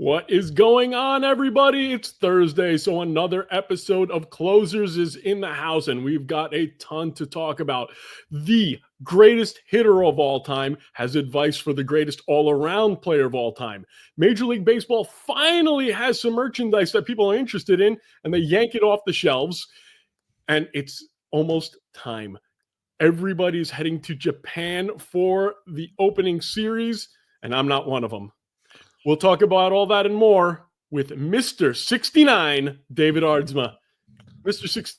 What is going on, everybody? It's Thursday, so another episode of Closers is in the house, and we've got a ton to talk about. The greatest hitter of all time has advice for the greatest all-around player of all time. Major League Baseball finally has some merchandise that people are interested in, and they yank it off the shelves, and it's almost time. Everybody's heading to Japan for the opening series, and I'm not one of them. We'll talk about all that and more with Mr. 69, David Aardsma. Mr. 6.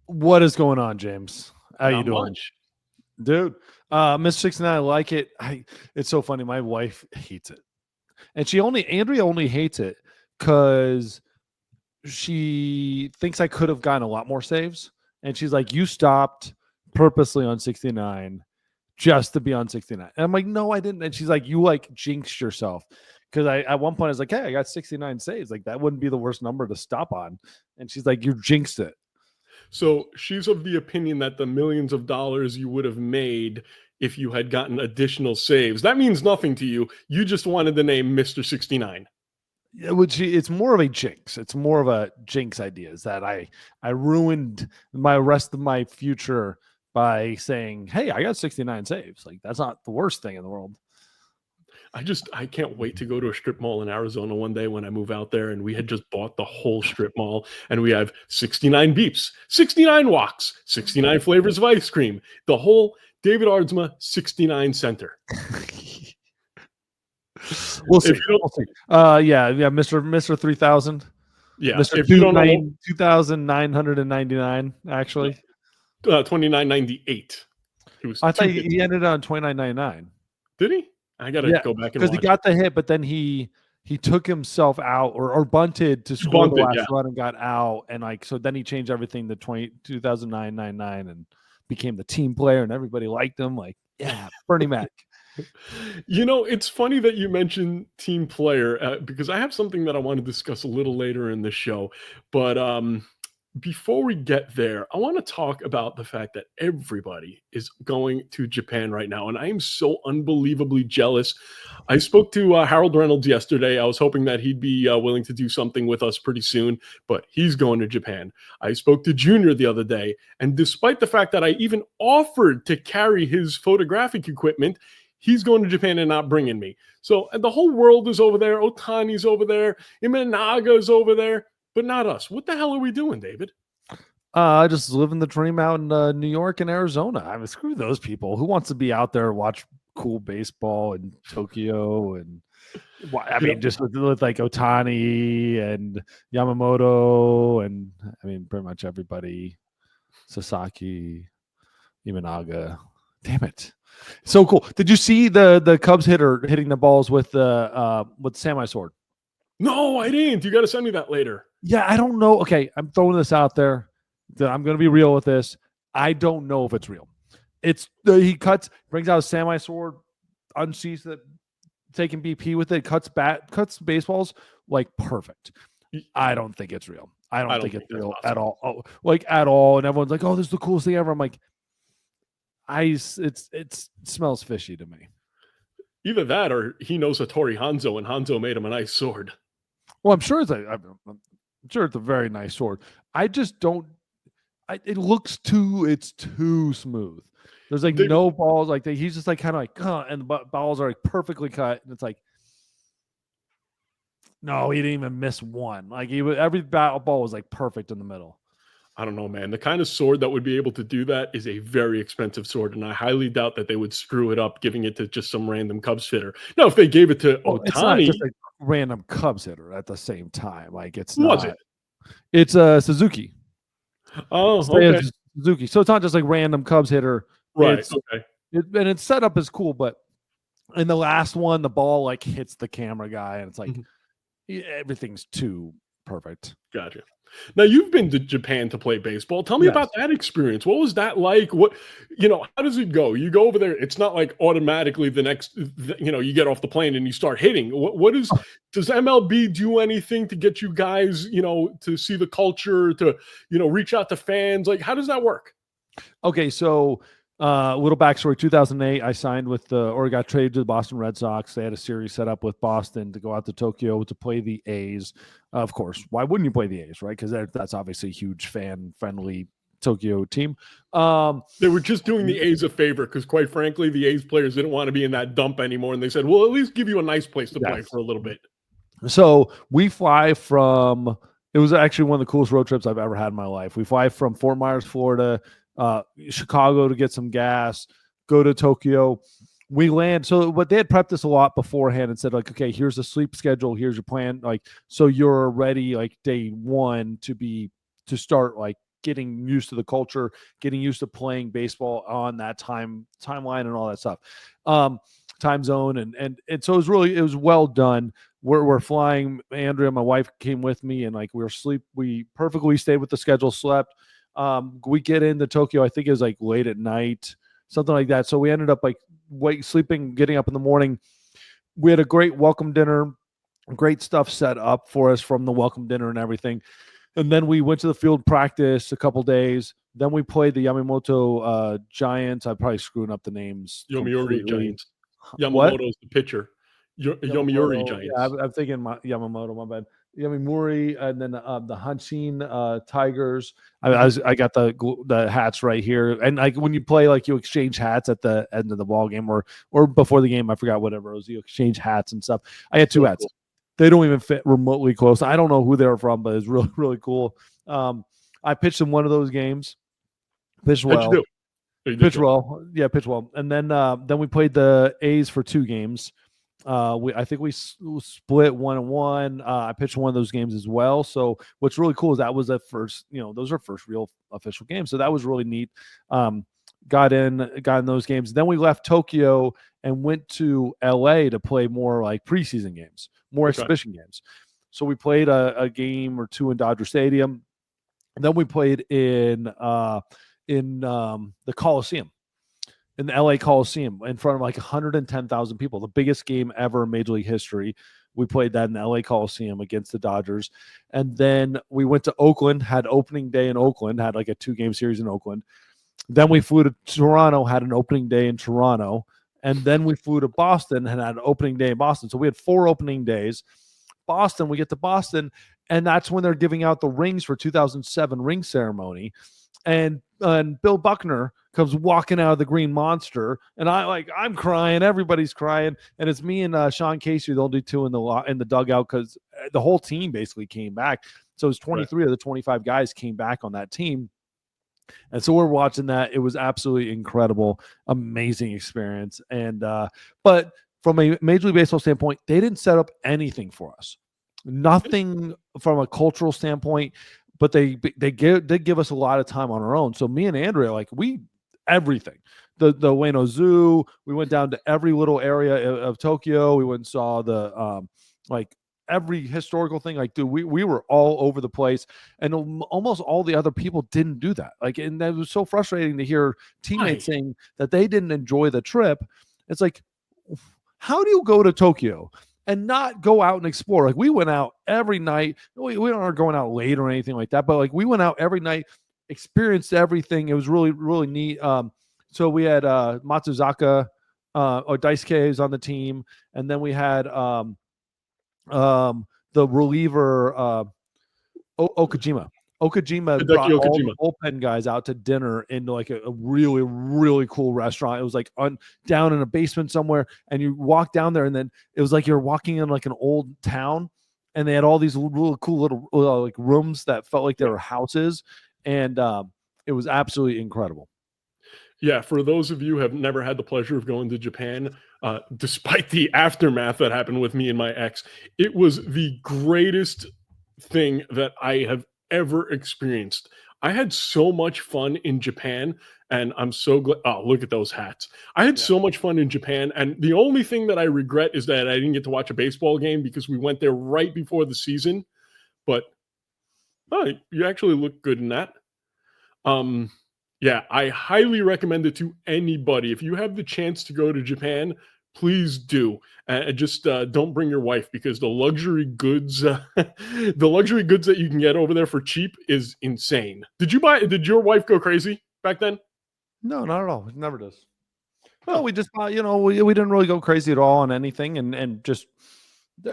What is going on, James? How Not you doing? Much. Dude? Mr. 69, I like it. It's so funny. My wife hates it. And Andrea only hates it because she thinks I could have gotten a lot more saves. And she's like, you stopped purposely on 69 just to be on 69. And I'm like, no, I didn't. And she's like, you like jinxed yourself. Because at one point I was like, hey, I got 69 saves. Like that wouldn't be the worst number to stop on. And she's like, you jinxed it. So she's of the opinion that the millions of dollars you would have made if you had gotten additional saves, that means nothing to you. You just wanted the name Mr. 69. It's more of a jinx. It's more of a jinx idea. Is that I ruined my rest of my future by saying, hey, I got 69 saves. Like, that's not the worst thing in the world. I can't wait to go to a strip mall in Arizona one day when I move out there. And we had just bought the whole strip mall, and we have 69 beeps, 69 walks, 69 flavors of ice cream, the whole David Aardsma 69 center. We'll see. Yeah, Mr. 3000. Yeah, Mr. if you don't know, 2,999 actually. 2998. I thought he ended on 2999. Did he? I gotta go back and because he got the hit, but then he took himself out or bunted to score the last run and got out, and so then he changed everything to 2,999 and became the team player, and everybody liked him. Like, yeah, Bernie Mac. You know, it's funny that you mentioned team player because I have something that I want to discuss a little later in the show. But before we get there, I want to talk about the fact that everybody is going to Japan right now. And I am so unbelievably jealous. I spoke to Harold Reynolds yesterday. I was hoping that he'd be willing to do something with us pretty soon, but he's going to Japan. I spoke to Junior the other day. And despite the fact that I even offered to carry his photographic equipment, he's going to Japan and not bringing me. So the whole world is over there. Ohtani's over there. Imanaga is over there, but not us. What the hell are we doing, David? I just living the dream out in New York and Arizona. I mean, screw those people. Who wants to be out there and watch cool baseball in Tokyo? And I mean, just with like Ohtani and Yamamoto and I mean, pretty much everybody. Sasaki, Imanaga. Damn it. So cool. Did you see the Cubs hitter hitting the balls with the samurai sword? No, I didn't. You got to send me that later. Yeah, I don't know. Okay, I'm throwing this out there. I'm going to be real with this. I don't know if it's real. He brings out a samurai sword, unsheaths it, taking BP with it, cuts baseballs like perfect. I don't think it's real. I don't think it's real at all. Oh, like at all. And everyone's like, "Oh, this is the coolest thing ever." I'm like, it smells fishy to me. Either that or he knows Hattori Hanzo and Hanzo made him a nice sword. Well, I'm sure it's a very nice sword. I just don't. It's too smooth. There's like no balls like that. He's just like kind of like, and the balls are like perfectly cut, and it's like, no, he didn't even miss one. Like every ball was like perfect in the middle. I don't know, man. The kind of sword that would be able to do that is a very expensive sword, and I highly doubt that they would screw it up giving it to just some random Cubs hitter. Now, if they gave it to Ohtani, it's not just a random Cubs hitter at the same time. Like it's not. Was it? It's Suzuki. Oh, okay. Suzuki. So it's not just like random Cubs hitter, right? Okay. And its setup is cool, but in the last one, the ball like hits the camera guy, and it's like everything's too perfect. Gotcha. Now, you've been to Japan to play baseball. Tell me about that experience. What was that like? How does it go? You go over there. It's not like automatically the next, you get off the plane and you start hitting. Does MLB do anything to get you guys, to see the culture, to, reach out to fans? Like, how does that work? Okay. So Little backstory: 2008, I signed with or got traded to the Boston Red Sox. They had a series set up with Boston to go out to Tokyo to play the A's. Of course, why wouldn't you play the A's, right? Because that's obviously a huge fan-friendly Tokyo team. They were just doing the A's a favor because, quite frankly, the A's players didn't want to be in that dump anymore, and they said, "We'll at least give you a nice place to play Yes. for a little bit." So we fly from. It was actually one of the coolest road trips I've ever had in my life. We fly from Fort Myers, Florida, Chicago to get some gas, go to Tokyo. We land. So, but they had prepped us a lot beforehand and said, like, okay, here's the sleep schedule, here's your plan, like, so you're ready, like day one to start like getting used to the culture, getting used to playing baseball on that timeline and all that stuff, time zone, and so it was well done. We're flying. Andrea, my wife, came with me, and like we perfectly stayed with the schedule, slept. We get into Tokyo, I think it was like late at night, something like that. So we ended up like sleeping, getting up in the morning. We had a great welcome dinner, great stuff set up for us from the welcome dinner and everything. And then we went to the field practice a couple days. Then we played the Yamamoto Giants. I'm probably screwing up the names Yomiuri completely. Giants. What? Yamamoto's the pitcher. Yomiuri Yamamoto. Yeah, Giants. I'm thinking Yamamoto. My bad. Yamimuri, and then the Hanshin Tigers. I got the hats right here, and like when you play, like you exchange hats at the end of the ball game or before the game. I forgot whatever it was. You exchange hats and stuff. I had two So hats. cool. They don't even fit remotely close. I don't know who they're from, but it's really really cool. I pitched in one of those games. Pitched How'd you well. do? Oh, you did Pitched good. well. Yeah, pitched well. And then we played the A's for 2 games. I think we split 1-1. I pitched one of those games as well. So what's really cool is that was the first, those are first real official games. So that was really neat. Got in those games. Then we left Tokyo and went to LA to play more like preseason games, more Okay. exhibition games. So we played a game or two in Dodger Stadium. And then we played in the Coliseum, in the LA Coliseum, in front of like 110,000 people, the biggest game ever in Major League history. We played that in the LA Coliseum against the Dodgers. And then we went to Oakland, had opening day in Oakland, had like a 2-game series in Oakland. Then we flew to Toronto, had an opening day in Toronto. And then we flew to Boston and had an opening day in Boston. So we had 4 opening days. Boston, we get to Boston, and that's when they're giving out the rings for 2007 ring ceremony. And Bill Buckner comes walking out of the Green Monster, and I'm crying, everybody's crying, and it's me and Sean Casey, the only 2 in the dugout, because the whole team basically came back. So it was 23 of the 25 guys came back on that team. And so we're watching that. It was absolutely incredible, amazing experience. And but from a Major League Baseball standpoint, they didn't set up anything for us. Nothing from a cultural standpoint, but they did give us a lot of time on our own. So me and Andrea, like everything. The Ueno Zoo, we went down to every little area of Tokyo. We went and saw the like every historical thing. Like, dude, we were all over the place, and almost all the other people didn't do that. Like, and that was so frustrating to hear teammates saying that they didn't enjoy the trip. It's like, how do you go to Tokyo and not go out and explore? Like, we went out every night. We aren't going out late or anything like that, but like we went out every night, experienced everything. It was really, really neat. So we had Matsuzaka or Daisuke is on the team, and then we had the reliever Okajima. Okajima brought Hideki all the Okajima. bullpen guys out to dinner into like a really, really cool restaurant. It was like down in a basement somewhere, and you walk down there, and then it was like you're walking in like an old town, and they had all these really cool little like rooms that felt like they were houses, and it was absolutely incredible. Yeah, for those of you who have never had the pleasure of going to Japan, despite the aftermath that happened with me and my ex, it was the greatest thing that I have ever experienced. I had so much fun in Japan, and I'm so glad. Oh, look at those hats. I had so much fun in Japan, and the only thing that I regret is that I didn't get to watch a baseball game because we went there right before the season. But you actually look good in that. Yeah, I highly recommend it to anybody. If you have the chance to go to Japan, please do. Just don't bring your wife because the luxury goods, the luxury goods that you can get over there for cheap is insane. Did your wife go crazy back then? No, not at all. It never does. No, Huh. we just we didn't really go crazy at all on anything, and just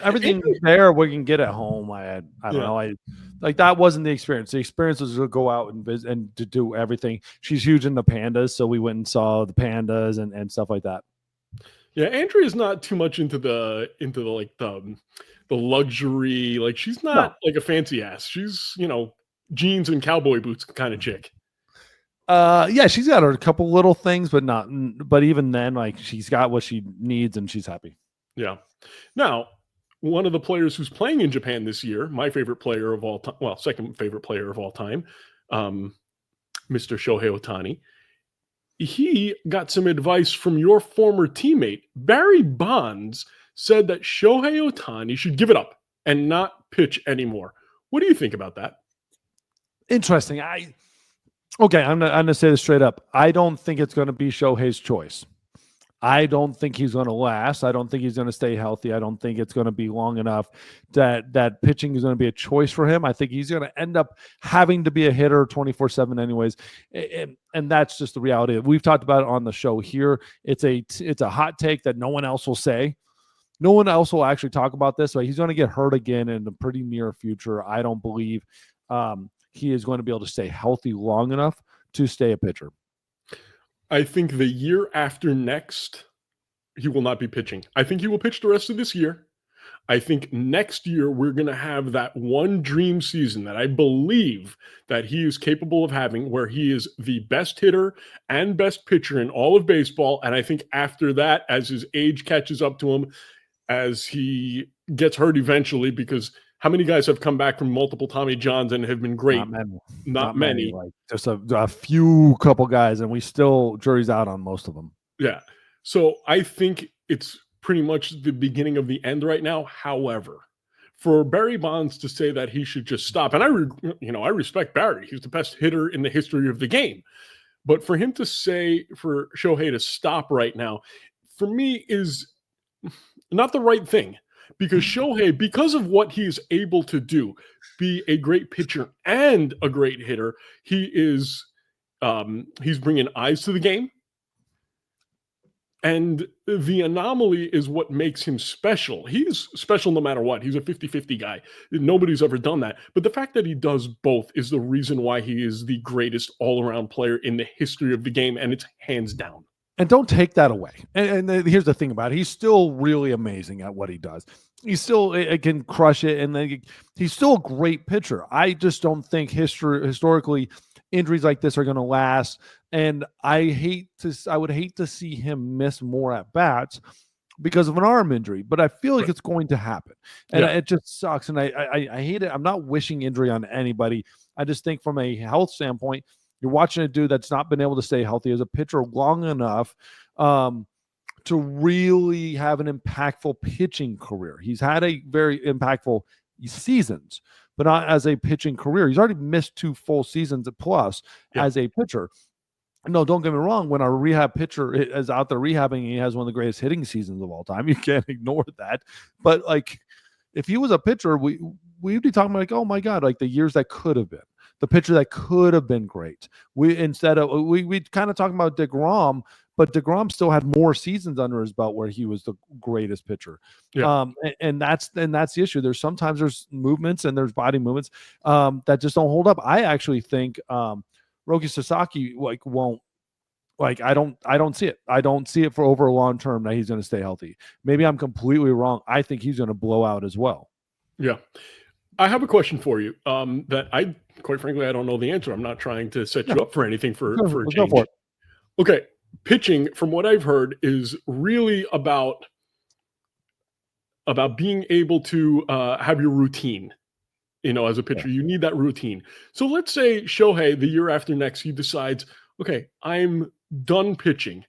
everything Andrew, there we can get at home. I don't yeah. know. I like that wasn't the experience. The experience was to go out and visit and to do everything. She's huge into pandas, so we went and saw the pandas and stuff like that. Yeah, Andrea's not too much into the like the luxury. Like she's No. not like a fancy ass. She's, jeans and cowboy boots kind of chick. Yeah, she's got a couple little things, but not. But even then, like she's got what she needs, and she's happy. Yeah. Now, one of the players who's playing in Japan this year, my favorite player of all time, well, second favorite player of all time, um, Mr. Shohei Ohtani, he got some advice from your former teammate. Barry Bonds said that Shohei Ohtani should give it up and not pitch anymore. What do you think about that? Interesting. Okay. I'm gonna say this straight up. I don't think it's going to be Shohei's choice. I don't think he's going to last. I don't think he's going to stay healthy. I don't think it's going to be long enough that pitching is going to be a choice for him. I think he's going to end up having to be a hitter 24/7 anyways. And that's just the reality. We've talked about it on the show here. It's a hot take that no one else will say. No one else will actually talk about this. So he's going to get hurt again in the pretty near future. I don't believe he is going to be able to stay healthy long enough to stay a pitcher. I think the year after next, he will not be pitching. I think he will pitch the rest of this year. I think next year we're going to have that one dream season that I believe that he is capable of having, where he is the best hitter and best pitcher in all of baseball. And I think after that, as his age catches up to him, as he gets hurt eventually, because how many guys have come back from multiple Tommy Johns and have been great? Not many. Not many. Like just a few couple guys, and we still jury's out on most of them. Yeah. So I think it's pretty much the beginning of the end right now. However, for Barry Bonds to say that he should just stop, and I respect Barry. He's the best hitter in the history of the game. But for him to say for Shohei to stop right now, for me is not the right thing, because Shohei, because of what he is able to do, be a great pitcher and a great hitter, he's bringing eyes to the game. And the anomaly is what makes him special. He's special no matter what. He's a 50-50 guy. Nobody's ever done that. But the fact that he does both is the reason why he is the greatest all-around player in the history of the game, and it's hands down. And don't take that away. And here's the thing about it. He's still really amazing at what he does. He still can crush it, and then he's still a great pitcher. I just don't think historically injuries like this are going to last. And I would hate to see him miss more at bats because of an arm injury, but I feel like it's going to happen. And it just sucks. And I hate it. I'm not wishing injury on anybody. I just think from a health standpoint, you're watching a dude that's not been able to stay healthy as a pitcher long enough to really have an impactful pitching career. He's had a very impactful seasons, but not as a pitching career. He's already missed 2 full seasons plus as a pitcher. No, don't get me wrong. When our rehab pitcher is out there rehabbing, he has one of the greatest hitting seasons of all time. You can't ignore that. But like, if he was a pitcher, we'd be talking like, oh my God, like the years that could have been, the pitcher that could have been great. We kind of talking about DeGrom, but DeGrom still had more seasons under his belt where he was the greatest pitcher. Yeah. And that's the issue. There's movements and there's body movements that just don't hold up. I actually think Roki Sasaki won't. I don't see it. I don't see it for over a long term that he's going to stay healthy. Maybe I'm completely wrong. I think he's going to blow out as well. Yeah. I have a question for you that quite frankly, I don't know the answer. I'm not trying to set you up for anything for a change. Go for it. Okay. Pitching, from what I've heard, is really about being able to have your routine. As a pitcher, you need that routine. So let's say Shohei, the year after next, he decides, okay, I'm done pitching.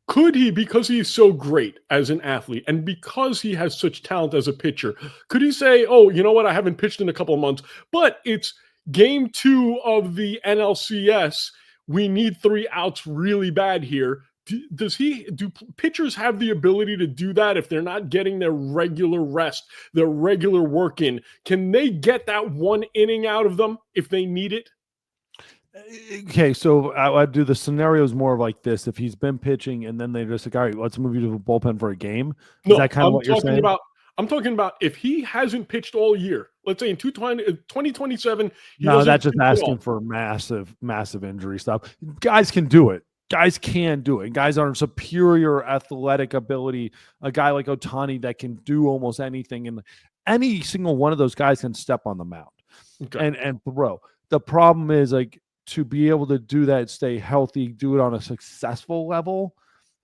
Could he, because he's so great as an athlete and because he has such talent as a pitcher, could he say, oh, you know what? I haven't pitched in a couple of months, but it's game 2 of the NLCS. We need 3 outs really bad here. Do pitchers have the ability to do that if they're not getting their regular rest, their regular work in? Can they get that one inning out of them if they need it? Okay, so I'd do the scenarios more like this. If he's been pitching and then they just like, all right, let's move you to the bullpen for a game. Is No, that kind of what you're saying? I'm talking about if he hasn't pitched all year, let's say in 2027, he No, doesn't that's just pitch at all. asking for massive, massive injury stuff. Guys can do it. Guys can do it. Guys are superior athletic ability. A guy like Ohtani that can do almost anything, and any single one of those guys can step on the mound Okay. and throw. The problem is like to be able to do that, stay healthy, do it on a successful level,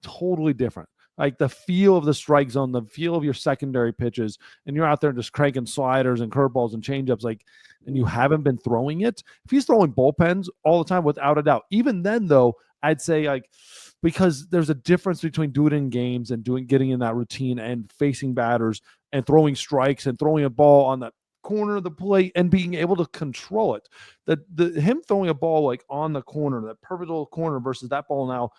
totally different. Like the feel of the strike zone, the feel of your secondary pitches, and you're out there just cranking sliders and curveballs and changeups, like, and you haven't been throwing it. If he's throwing bullpens all the time, without a doubt. Even then, though, I'd say like because there's a difference between doing it in games and getting in that routine and facing batters and throwing strikes and throwing a ball on the corner of the plate and being able to control it. The him throwing a ball like on the corner, that perfect little corner versus that ball now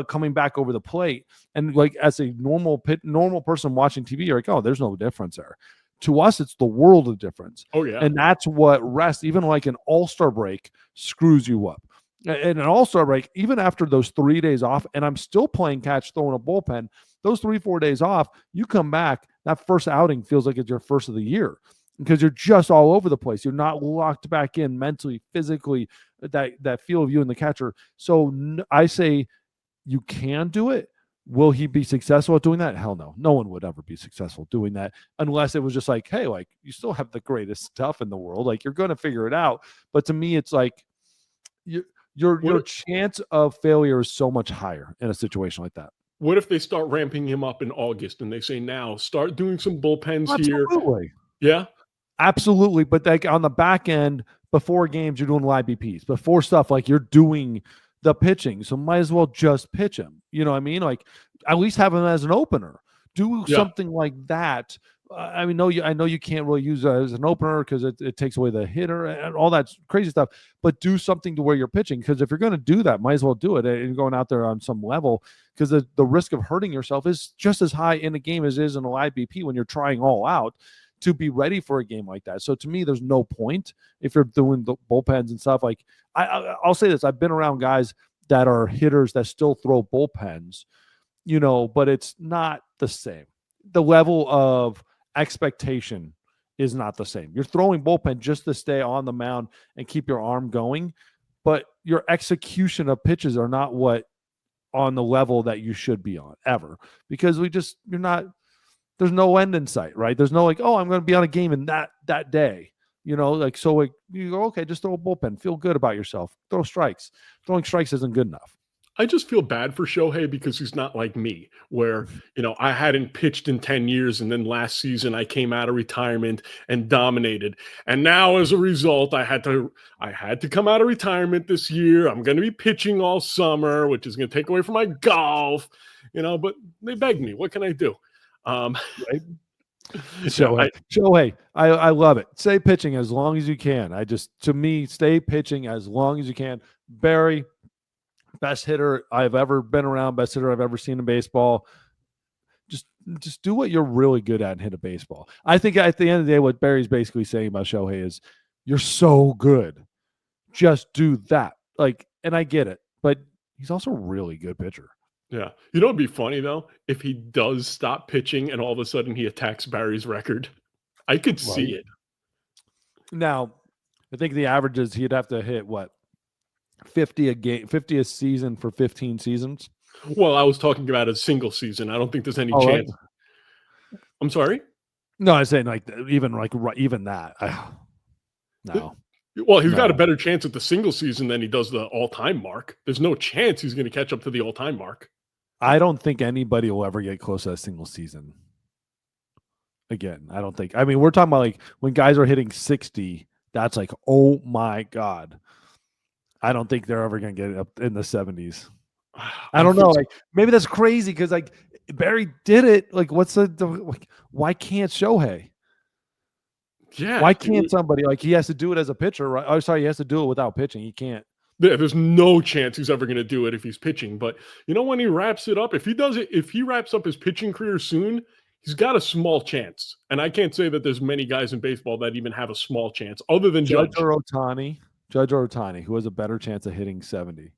coming back over the plate, and like as a normal person watching TV, you're like, oh, there's no difference there. To us, it's the world of difference, Oh yeah. and that's what rest, even like an all-star break, screws you up. And an all-star break, even after those 3 days off, and I'm still playing catch, throwing a bullpen. Those 3-4 days off, you come back, that first outing feels like it's your first of the year because you're just all over the place. You're not locked back in mentally, physically, that feel of you and the catcher. So I say you can do it. Will he be successful at doing that? Hell no. No one would ever be successful doing that unless it was just like, hey, like you still have the greatest stuff in the world. Like you're going to figure it out. But to me, it's like your chance of failure is so much higher in a situation like that. What if they start ramping him up in August and they say, now start doing some bullpens here? Absolutely. Yeah. Absolutely. But like on the back end, before games, you're doing live BPs. Before stuff, like you're doing the pitching. So might as well just pitch him. You know what I mean? Like at least have him as an opener. Do Yeah. something like that. I mean, I know you can't really use it as an opener because it takes away the hitter and all that crazy stuff. But do something to where you're pitching, because if you're going to do that, might as well do it and going out there on some level, because the risk of hurting yourself is just as high in a game as it is in a live BP when you're trying all out to be ready for a game like that. So to me, there's no point if you're doing the bullpens and stuff. Like I'll say this: I've been around guys that are hitters that still throw bullpens, you know, but it's not the same. The level of expectation is not the same. You're throwing bullpen just to stay on the mound and keep your arm going, but your execution of pitches are not what on the level that you should be on ever, because you're not, there's no end in sight, right? There's no like, oh, I'm going to be on a game in that day, you know, like, so like you go, okay, just throw a bullpen, feel good about yourself, throw strikes. Throwing strikes isn't good enough. I just feel bad for Shohei because he's not like me, where, I hadn't pitched in 10 years and then last season I came out of retirement and dominated. And now as a result, I had to come out of retirement this year. I'm going to be pitching all summer, which is going to take away from my golf, but they begged me. What can I do? Right? Yeah, Shohei, I love it. Stay pitching as long as you can. To me, stay pitching as long as you can. Barry, best hitter I've ever been around, best hitter I've ever seen in baseball. Just do what you're really good at and hit a baseball. I think at the end of the day, what Barry's basically saying about Shohei is, you're so good. Just do that. Like, and I get it, but he's also a really good pitcher. yeah. It'd be funny though if he does stop pitching and all of a sudden he attacks Barry's record. I could see Right. it. Now, I think the average is he'd have to hit what, 50 a game, 50 a season for 15 seasons. Well, I was talking about a single season. I don't think there's any Oh, chance. I'm sorry? no, I'm saying even that. No. Well, he's got a No. better chance at the single season than he does the all-time mark. There's no chance he's going to catch up to the all-time mark. I don't think anybody will ever get close to a single season again. I don't think. I mean, we're talking about like when guys are hitting 60, that's like, oh my God. I don't think they're ever going to get up in the 70s. I don't know. Like maybe that's crazy because like Barry did it. Like, what's like? Why can't Shohei? Yeah. Why can't somebody, like, he has to do it as a pitcher, right? Oh, sorry, he has to do it without pitching. He can't. There's no chance he's ever going to do it if he's pitching. But when he wraps it up, if he wraps up his pitching career soon, he's got a small chance. And I can't say that there's many guys in baseball that even have a small chance other than Judge. Or Ohtani. Judge or Ohtani, who has a better chance of hitting 70?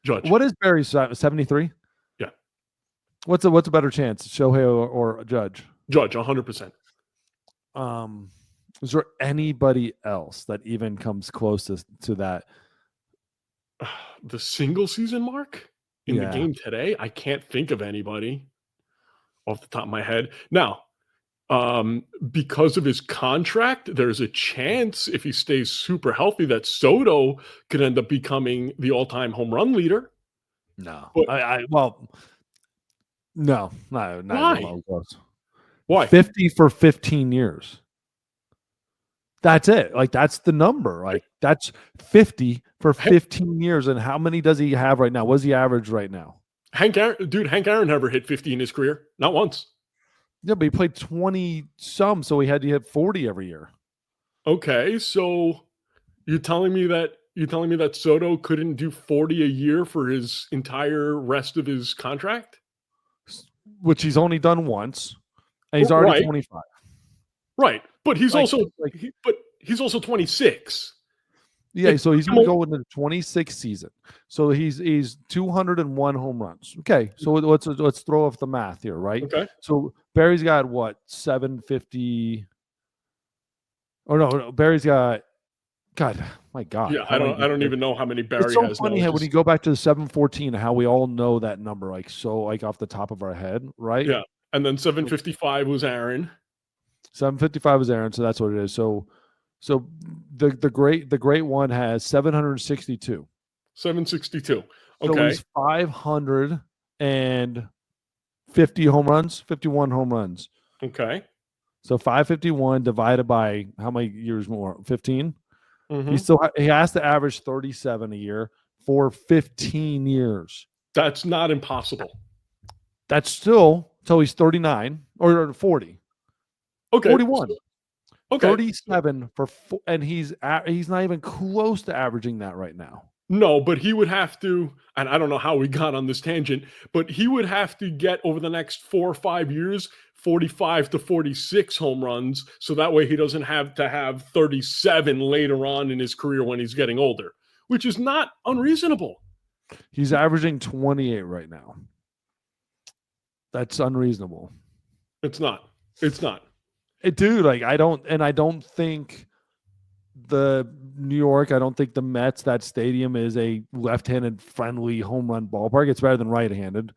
Judge. What is Barry's 73? Yeah. What's a better chance, Shohei or Judge? Judge, 100%. Is there anybody else that even comes close to that? The single season mark in the Yeah. game today, I can't think of anybody off the top of my head. Now, because of his contract, there's a chance if he stays super healthy that Soto could end up becoming the all-time home run leader. No, But no, not why? even close. Why? 50 for 15 years. That's it. Like, that's the number. Like, that's 50 for 15 years. And how many does he have right now? What's the average right now? Hank Aaron never hit 50 in his career. Not once. Yeah, but he played 20 some, so he had to hit 40 every year. Okay, so you're telling me that Soto couldn't do 40 a year for his entire rest of his contract? Which he's only done once. And he's already 25. Right. But he's also 26. Yeah, so he's going to go into the 26th season. So he's 201 home runs. Okay, so let's throw off the math here, right? Okay. So Barry's got what, 750? Oh no, Barry's got. God, my God. Yeah, I don't even know how many Barry has. It's so funny how when you go back to the 714, how we all know that number, like off the top of our head, right? Yeah, and then 755 was Aaron. 755 was Aaron, so that's what it is. So the great one has 762. 762. Okay. So he's 550 home runs, 51 home runs. Okay. So 551 divided by how many years more? 15. Mm-hmm. He has to average 37 a year for 15 years. That's not impossible. That's still till he's 39 or 40. Okay. 41. Okay. 37 and he's not even close to averaging that right now. No, but he would have to, and I don't know how we got on this tangent, but he would have to get over the next 4 or 5 years 45 to 46 home runs, so that way he doesn't have to have 37 later on in his career when he's getting older, which is not unreasonable. He's averaging 28 right now. That's unreasonable. It's not. Dude, like I don't think the New York, I don't think the Mets, that stadium is a left-handed friendly home run ballpark. It's better than right-handed,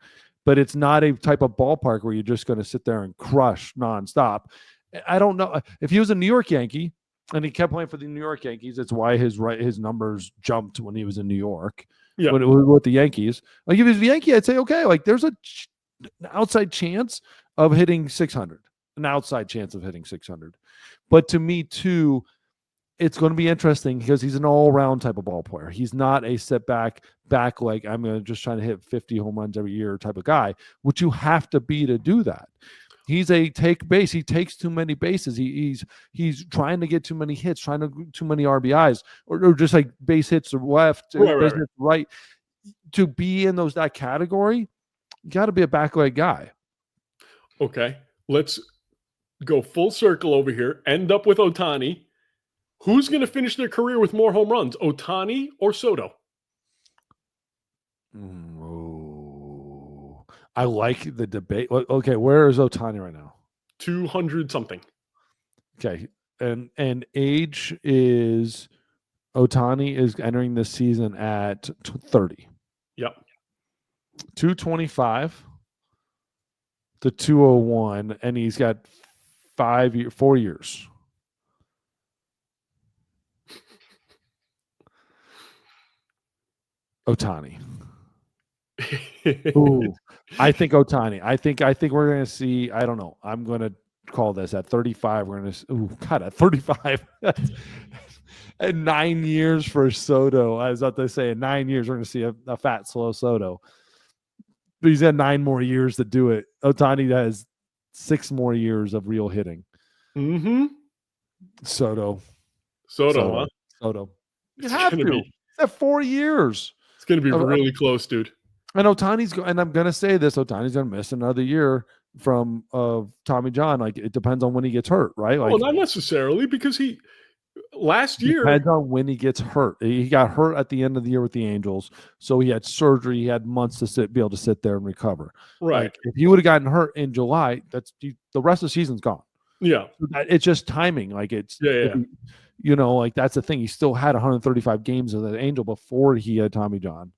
but it's not a type of ballpark where you're just going to sit there and crush nonstop. I don't know if he was a New York Yankee and he kept playing for the New York Yankees. That's why his numbers jumped when he was in New York. Yeah. With the Yankees, like if he was a Yankee, I'd say okay, like there's an outside chance of hitting 600. An outside chance of hitting 600. But to me too, it's going to be interesting because he's an all-around type of ball player. He's not a back like I'm going to just trying to hit 50 home runs every year type of guy, which you have to be to do that. He's a take base. He takes too many bases. He's trying to get too many hits, trying to too many RBIs, or just like base hits or left, right. To be in that category, you got to be a back leg guy. Okay, let's go full circle over here. End up with Ohtani. Who's going to finish their career with more home runs, Ohtani or Soto? I like the debate. Okay, where is Ohtani right now? 200 something. Okay, and age is Ohtani is entering this season at 30. Yep. 225 to 201, and he's got 4 years. Ohtani. Ooh, I think Ohtani. I think we're going to see. I don't know. I'm going to call this at 35. We're going to. Ooh, God, at 35. And 9 years for Soto. I was about to say in 9 years we're going to see a fat, slow Soto. But he's got 9 more years to do it. Ohtani has 6 more years of real hitting. Mm-hmm. Soto, huh? Soto. You have to. It's at 4 years. It's going to be really close, dude. And Ohtani's and I'm going to say this, Ohtani's going to miss another year from Tommy John. Like, it depends on when he gets hurt, right? Like, well, not necessarily, because he Last year, Depends on when he gets hurt. He got hurt at the end of the year with the Angels, so he had surgery. He had months to be able to sit there and recover. right? Like if he would have gotten hurt in July, the rest of the season's gone. Yeah, It's just timing. Like yeah. like that's the thing. He still had 135 games as an Angel before he had Tommy John,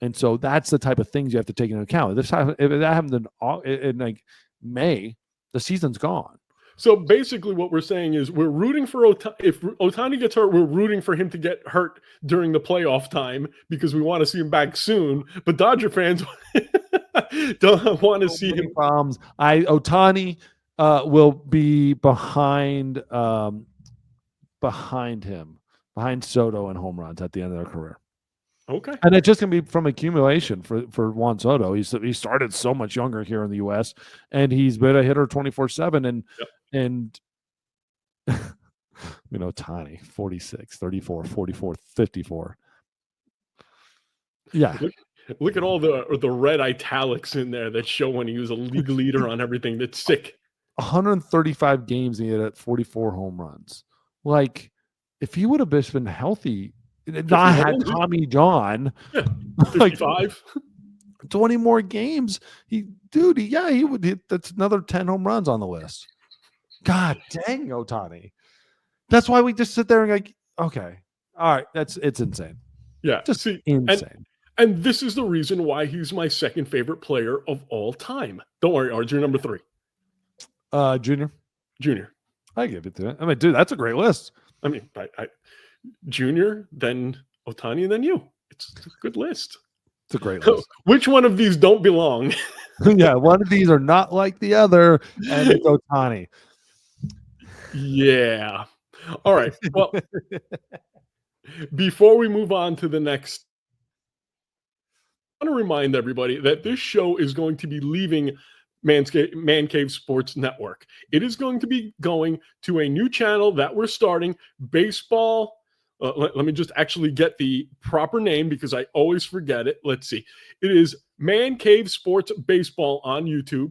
and so that's the type of things you have to take into account. If that happened in like May, the season's gone. So basically, what we're saying is we're rooting for Ohtani. If Ohtani gets hurt, we're rooting for him to get hurt during the playoff time because we want to see him back soon. But Dodger fans don't want to see him. Problems. Ohtani will be behind him, behind Soto in home runs at the end of their career. Okay, and it's just gonna be from accumulation for Juan Soto. He started so much younger here in the U.S. and he's been a hitter 24/7 and Ohtani 46, 34, 44, 54. Yeah. Look at all the red italics in there that show when he was a league leader on everything. That's sick. 135 games and he had 44 home runs. Like if he would have just been healthy, not had Tommy John, yeah, 55, 20 more games. He would. That's another 10 home runs on the list. God dang, Ohtani. That's why we just sit there and like, okay, all right, it's insane. Yeah, just insane. And this is the reason why he's my second favorite player of all time. Don't worry, Ards, you're number 3. Junior. I give it to it. I mean, dude, that's a great list. I mean, I Junior, then Ohtani, and then you. It's a good list. It's a great list. Which one of these don't belong? Yeah, one of these are not like the other, and it's Ohtani. Yeah. All right. Well, before we move on to the next, I want to remind everybody that this show is going to be leaving Man Cave Sports Network. It is going to be going to a new channel that we're starting, Baseball. Let me just actually get the proper name because I always forget it. Let's see. It is Man Cave Sports Baseball on YouTube.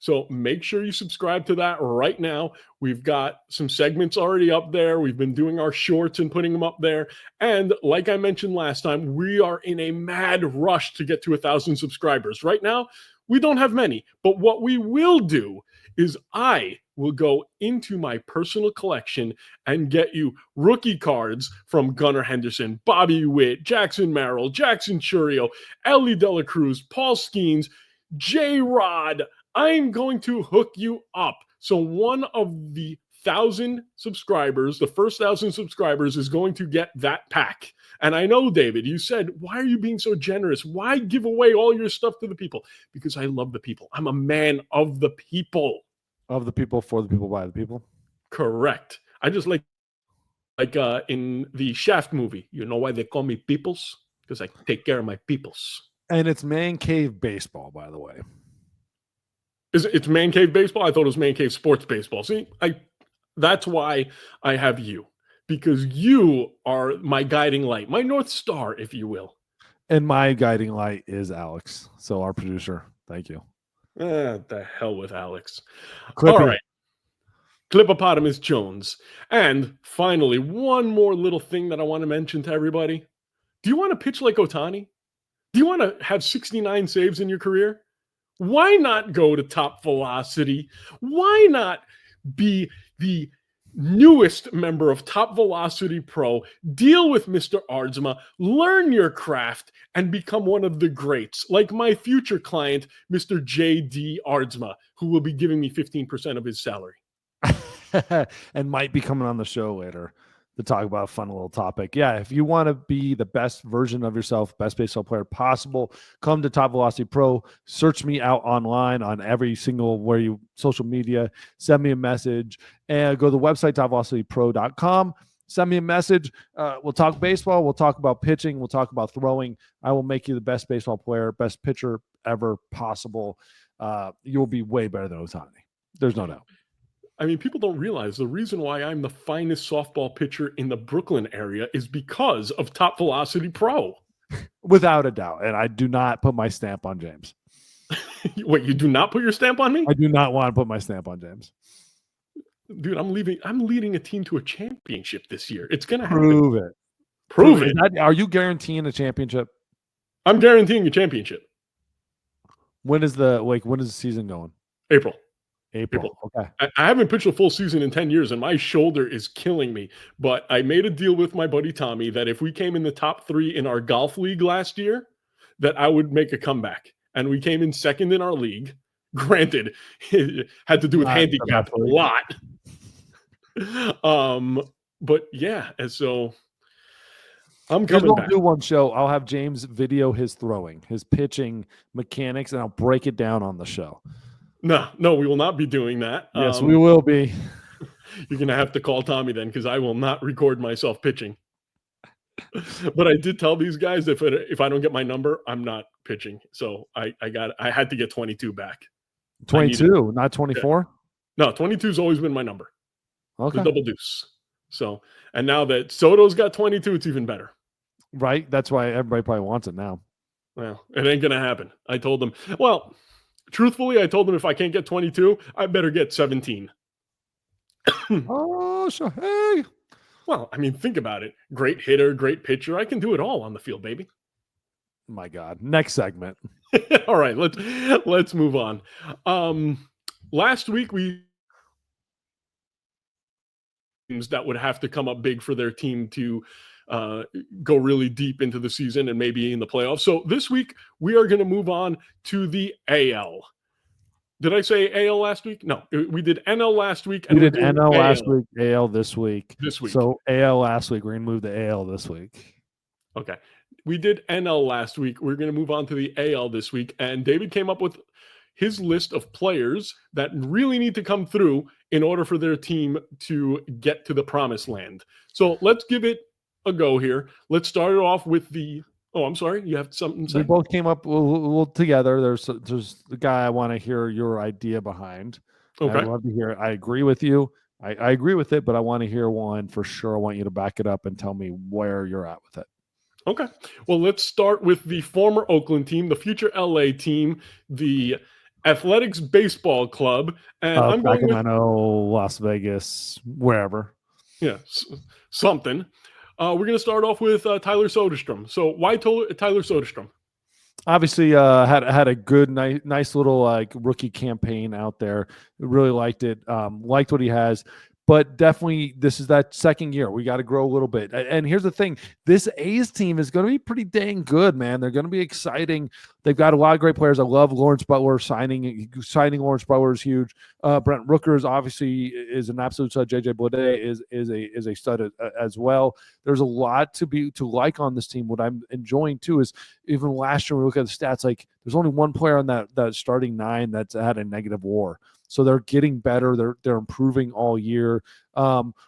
So make sure you subscribe to that right now. We've got some segments already up there. We've been doing our shorts and putting them up there. And like I mentioned last time, we are in a mad rush to get to 1,000 subscribers. Right now, we don't have many. But what we will do is I will go into my personal collection and get you rookie cards from Gunnar Henderson, Bobby Witt, Jackson Merrill, Jackson Churio, Ellie Dela Cruz, Paul Skeens, J-Rod. I'm going to hook you up. So one of the 1,000 subscribers, the first 1,000 subscribers is going to get that pack. And I know, David, you said, why are you being so generous? Why give away all your stuff to the people? Because I love the people. I'm a man of the people. Of the people, for the people, by the people. Correct. I just like in the Shaft movie, you know why they call me Peoples? Because I take care of my peoples. And it's Man Cave Baseball, by the way. It's Man Cave Baseball? I thought it was Man Cave Sports Baseball. See, that's why I have you. Because you are my guiding light, my North Star, if you will. And my guiding light is Alex. So our producer. Thank you. The hell with Alex. Clippy. All right. Clippopotamus Jones. And finally, one more little thing that I want to mention to everybody. Do you want to pitch like Ohtani? Do you want to have 69 saves in your career? Why not go to Top Velocity? Why not be the newest member of Top Velocity Pro, deal with Mr. Aardsma, learn your craft, and become one of the greats, like my future client, Mr. J.D. Aardsma, who will be giving me 15% of his salary. And might be coming on the show later to talk about a fun little topic. Yeah, if you want to be the best version of yourself, best baseball player possible, come to Top Velocity Pro. Search me out online on every single social media. Send me a message and go to the website, topvelocitypro.com. Send me a message. We'll talk baseball. We'll talk about pitching. We'll talk about throwing. I will make you the best baseball player, best pitcher ever possible. You'll be way better than Ohtani. There's no doubt. I mean, people don't realize the reason why I'm the finest softball pitcher in the Brooklyn area is because of Top Velocity Pro. Without a doubt. And I do not put my stamp on James. Wait, you do not put your stamp on me? I do not want to put my stamp on James. Dude, I'm leading a team to a championship this year. It's gonna happen. Prove it. Prove it. Are you guaranteeing a championship? I'm guaranteeing a championship. When is the season going? April. April. Okay. I haven't pitched a full season in 10 years, and my shoulder is killing me. But I made a deal with my buddy Tommy that if we came in the top 3 in our golf league last year, that I would make a comeback. And we came in second in our league. Granted, it had to do with handicap a lot. But yeah, and so I'm coming back. Do one show. I'll have James video his throwing, his pitching mechanics, and I'll break it down on the show. No, we will not be doing that. Yes, we will be. You're going to have to call Tommy then, because I will not record myself pitching. But I did tell these guys if I don't get my number, I'm not pitching. So I had to get 22 back. 22, not 24? Yeah. No, 22's always been my number. Okay. The double deuce. So, and now that Soto's got 22, it's even better. Right? That's why everybody probably wants it now. Well, it ain't going to happen. I told them, truthfully, I told them if I can't get 22, I better get 17. Oh, Shohei. Well, I mean, think about it. Great hitter, great pitcher. I can do it all on the field, baby. My God. Next segment. All right, let's move on. Last week that would have to come up big for their team to go really deep into the season and maybe in the playoffs. So this week we are going to move on to the AL. Did I say AL last week? No, we did NL last week. And we did NL last week, AL this week. This week. So AL last week, we're going to move to AL this week. Okay. We did NL last week. We're going to move on to the AL this week. And David came up with his list of players that really need to come through in order for their team to get to the promised land. So let's give it a go here. Let's start it off with the Oh, I'm sorry. You have something to say? We both came up we'll together. There's the guy I want to hear your idea behind. Okay. I'd love to hear it. I agree with you. I agree with it, but I want to hear one for sure. I want you to back it up and tell me where you're at with it. Okay. Well, let's start with the former Oakland team, the future LA team, the Athletics Baseball Club. And I'm going with Las Vegas, wherever. Yeah, something. We're going to start off with Tyler Soderstrom. So why Tyler Soderstrom? Obviously, had a good, nice little rookie campaign out there. Really liked it. Liked what he has. But definitely, this is that second year. We got to grow a little bit. And here's the thing. This A's team is going to be pretty dang good, man. They're going to be exciting. They've got a lot of great players. I love Lawrence Butler. Signing Lawrence Butler is huge. Brent Rooker is obviously is an absolute stud. J.J. Bleday is a stud as well. There's a lot to like on this team. What I'm enjoying, too, is even last year, when we look at the stats, like there's only one player on that starting 9 that's had a negative WAR. So they're getting better. They're improving all year.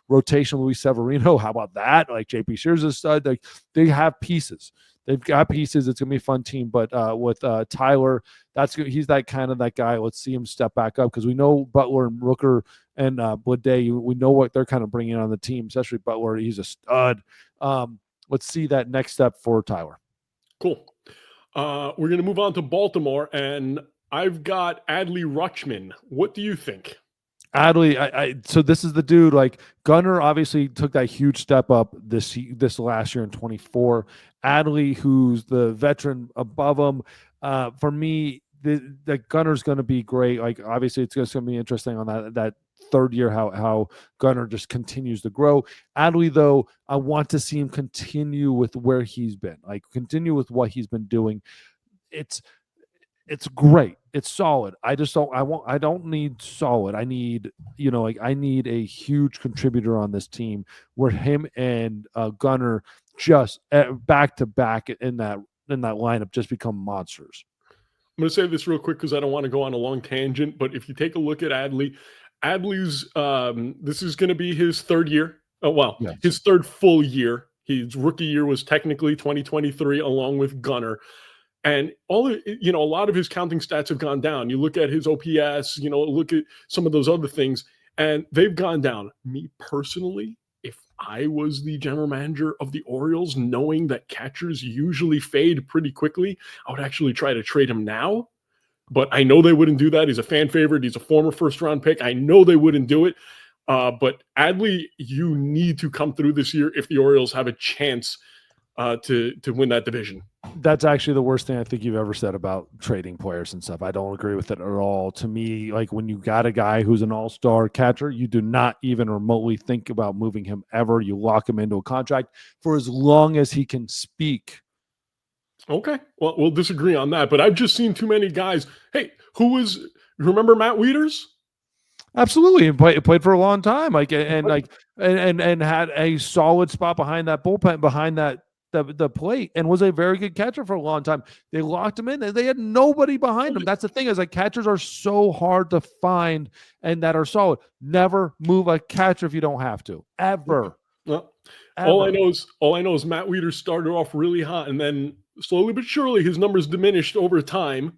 Rotation, Luis Severino. How about that? Like JP Shears is stud. Like they have pieces. They've got pieces. It's gonna be a fun team. But with Tyler, he's that guy. Let's see him step back up because we know Butler and Rooker and Bleday. We know what they're kind of bringing on the team, especially Butler. He's a stud. Let's see that next step for Tyler. Cool. We're gonna move on to Baltimore and I've got Adley Rutschman. What do you think? Adley, so this is the dude. Like Gunnar obviously took that huge step up this last year in 24. Adley, who's the veteran above him, for me, the Gunnar's going to be great. Like obviously, it's going to be interesting on that third year how Gunnar just continues to grow. Adley, though, I want to see him continue with where he's been. Like continue with what he's been doing. It's great. It's solid. I don't need solid. I need, I need a huge contributor on this team where him and Gunnar just back to back in that lineup just become monsters. I'm going to say this real quick because I don't want to go on a long tangent, but if you take a look at Adley's, this is going to be his third year. Yes. His third full year. His rookie year was technically 2023 along with Gunnar. And a lot of his counting stats have gone down. You look at his OPS, look at some of those other things, and they've gone down. Me personally, if I was the general manager of the Orioles, knowing that catchers usually fade pretty quickly, I would actually try to trade him now. But I know they wouldn't do that. He's a fan favorite. He's a former first-round pick. I know they wouldn't do it. But Adley, you need to come through this year if the Orioles have a chance to win that division. That's actually the worst thing I think you've ever said about trading players and stuff. I don't agree with it at all. To me, like when you got a guy who's an all-star catcher, you do not even remotely think about moving him ever. You lock him into a contract for as long as he can speak. Okay, well, we'll disagree on that, but I've just seen too many guys. Hey, remember Matt Wieters? Absolutely, and played for a long time, and had a solid spot behind that bullpen, behind the plate, and was a very good catcher for a long time. They locked him in, and they had nobody behind him. That's the thing, is like catchers are so hard to find and that are solid. Never move a catcher if you don't have to, ever. Well, ever. all I know is Matt Wieters started off really hot, and then slowly but surely his numbers diminished over time.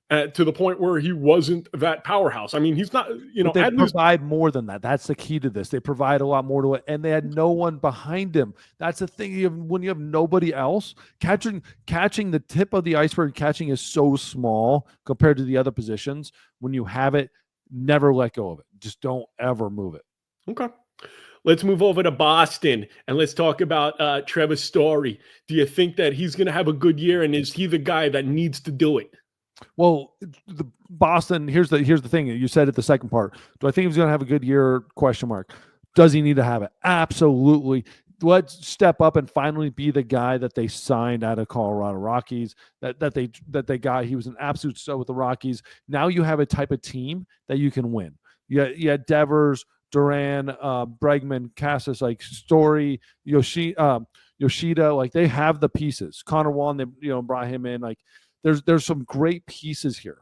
To the point where he wasn't that powerhouse. I mean, he's not, But they provide more than that. That's the key to this. They provide a lot more to it, and they had no one behind him. That's the thing. When you have nobody else, catching the tip of the iceberg, catching is so small compared to the other positions. When you have it, never let go of it. Just don't ever move it. Okay. Let's move over to Boston, and let's talk about Trevor Story. Do you think that he's going to have a good year, and is he the guy that needs to do it? Well, the Boston, here's the thing. You said it the second part. Do I think he's going to have a good year? Question mark. Does he need to have it? Absolutely. Let's step up and finally be the guy that they signed out of Colorado Rockies, that they got. He was an absolute stud with the Rockies. Now you have a type of team that you can win. Yeah, Devers, Duran, Bregman, Cassis, like Story, Yoshida, like they have the pieces. Connor Wong, they brought him in. Like there's some great pieces here.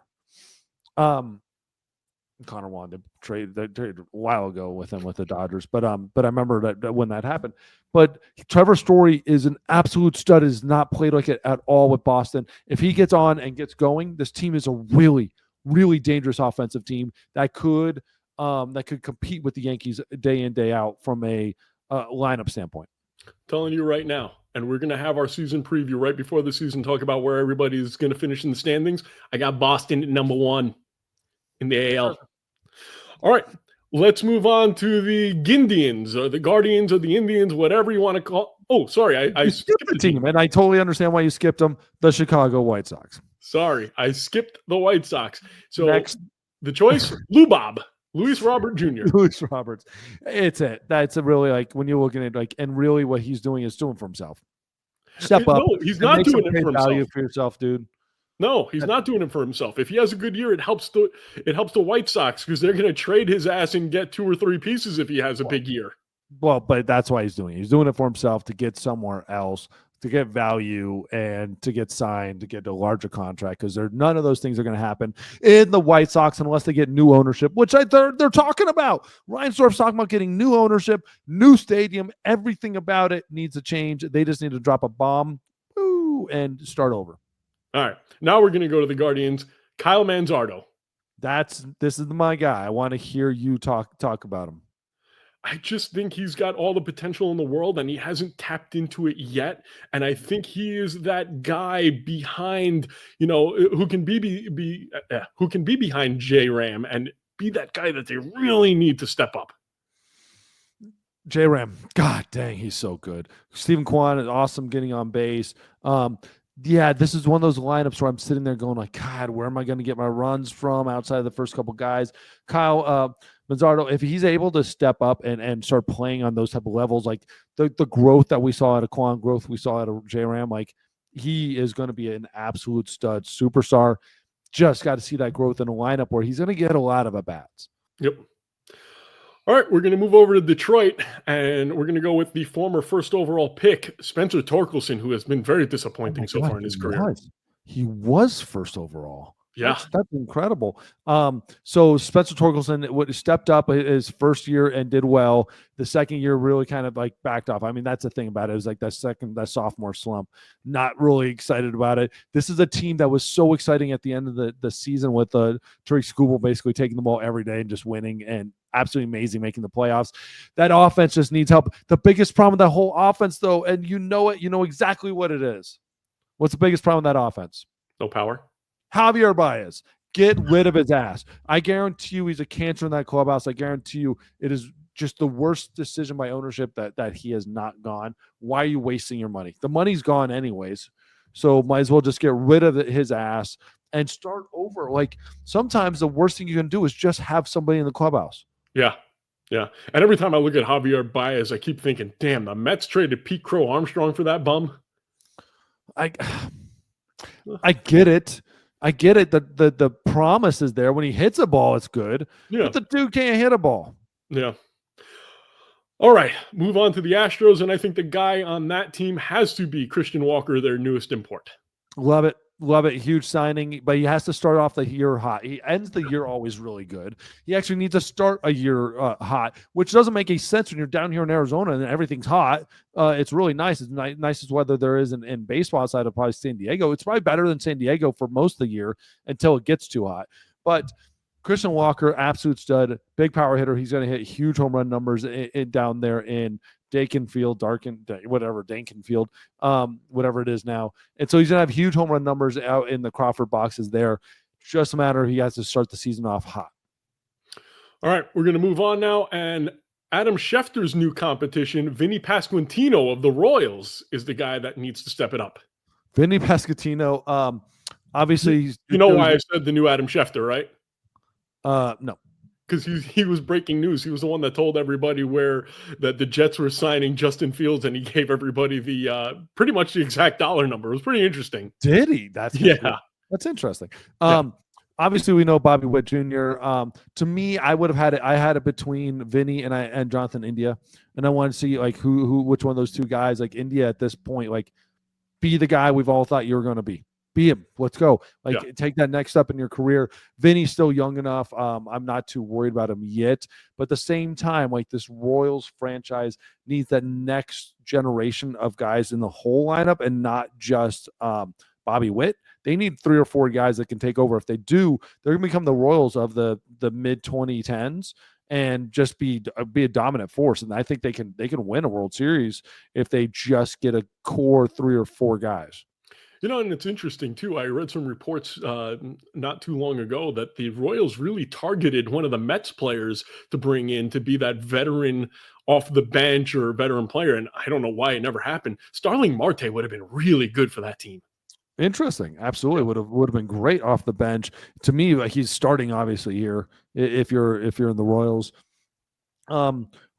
Connor wanted to trade a while ago with him with the Dodgers, but I remember that when that happened. But Trevor Story is an absolute stud. Has not played like it at all with Boston. If he gets on and gets going, this team is a really, really dangerous offensive team that could compete with the Yankees day in, day out from a lineup standpoint. Telling you right now, and we're going to have our season preview right before the season, talk about where everybody is going to finish in the standings. I got Boston at number 1 in the AL. All right, let's move on to the Gindians or the Guardians or the Indians, whatever you want to call. Oh, sorry, I skipped the team, and I totally understand why you skipped them. The Chicago White Sox. Sorry, I skipped the White Sox. So next, the choice, Luis Robert Jr. Luis Roberts. That's a really, like, when you're looking at and really what he's doing is doing for himself. Step up. No, he's not doing it for himself. Value for yourself, dude. No, he's not doing it for himself. If he has a good year, it helps the White Sox because they're going to trade his ass and get 2 or 3 pieces if he has a big year. Well, but that's why he's doing it. He's doing it for himself to get somewhere else, to get value and to get signed, to get a larger contract, because none of those things are going to happen in the White Sox unless they get new ownership, which they're talking about. Reinsdorf's talking about getting new ownership, new stadium, everything about it needs to change. They just need to drop a bomb and start over. All right. Now we're going to go to the Guardians. Kyle Manzardo. This is my guy. I want to hear you talk about him. I just think he's got all the potential in the world, and he hasn't tapped into it yet. And I think he is that guy behind, who can be behind J-Ram and be that guy that they really need to step up. J-Ram, God dang, he's so good. Stephen Kwan is awesome getting on base. Yeah, this is one of those lineups where I'm sitting there going like, God, where am I going to get my runs from outside of the first couple guys? Kyle Manzardo, if he's able to step up and start playing on those type of levels, like the growth that we saw out of Kwan, growth we saw out of J-Ram, like he is going to be an absolute stud, superstar. Just got to see that growth in a lineup where he's going to get a lot of at-bats. Yep. All right, we're going to move over to Detroit, and we're going to go with the former first overall pick, Spencer Torkelson, who has been very disappointing so far in his career. He was first overall. Yeah. That's incredible. So Spencer Torkelson stepped up his first year and did well. The second year really kind of like backed off. I mean, that's the thing about it. It was like that sophomore slump. Not really excited about it. This is a team that was so exciting at the end of the season with Tariq Skubal basically taking the ball every day and just winning, and absolutely amazing making the playoffs. That offense just needs help. The biggest problem with that whole offense, though, and you know exactly what it is. What's the biggest problem with that offense? No power. Javier Baez, get rid of his ass. I guarantee you he's a cancer in that clubhouse. I guarantee you it is just the worst decision by ownership that he has not gone. Why are you wasting your money? The money's gone anyways. So might as well just get rid of his ass and start over. Like sometimes the worst thing you can do is just have somebody in the clubhouse. Yeah. Yeah. And every time I look at Javier Baez, I keep thinking, damn, the Mets traded Pete Crow Armstrong for that bum. I I get it. I get it. The promise is there. When he hits a ball, it's good. Yeah. But the dude can't hit a ball. Yeah. All right. Move on to the Astros. And I think the guy on that team has to be Christian Walker, their newest import. Love it. Love it. Huge signing, but he has to start off the year hot. He ends the year always really good. He actually needs to start a year hot, which doesn't make any sense when you're down here in Arizona and everything's hot. It's really nice. It's nicest weather there is in baseball outside of probably San Diego. It's probably better than San Diego for most of the year until it gets too hot. But Christian Walker, absolute stud, big power hitter. He's going to hit huge home run numbers down there in Dankenfield, Dankenfield, whatever it is now. And so he's going to have huge home run numbers out in the Crawford boxes there. Just a matter of he has to start the season off hot. All right, we're going to move on now. And Adam Schefter's new competition, Vinny Pasquantino of the Royals, is the guy that needs to step it up. Vinny Pasquantino, obviously. You know why I said the new Adam Schefter, right? No. Because he was breaking news. He was the one that told everybody that the Jets were signing Justin Fields, and he gave everybody the pretty much the exact dollar number. It was pretty interesting. Did he? That's interesting. Obviously, we know Bobby Witt Jr. To me, I would have had it. I had it between Vinny and Jonathan India, and I wanted to see like which one of those two guys, like India at this point, like be the guy we've all thought you were going to be. Be him. Let's go. Take that next step in your career. Vinny's still young enough. I'm not too worried about him yet. But at the same time, like this Royals franchise needs that next generation of guys in the whole lineup and not just Bobby Witt. They need 3 or 4 guys that can take over. If they do, they're going to become the Royals of the mid 2010s and just be a dominant force. And I think they can win a World Series if they just get a core 3 or 4 guys. You know, and it's interesting, too. I read some reports not too long ago that the Royals really targeted one of the Mets players to bring in to be that veteran off the bench or veteran player. And I don't know why it never happened. Starling Marte would have been really good for that team. Interesting. Absolutely. Would have been great off the bench. To me, like he's starting obviously here if you're in the Royals.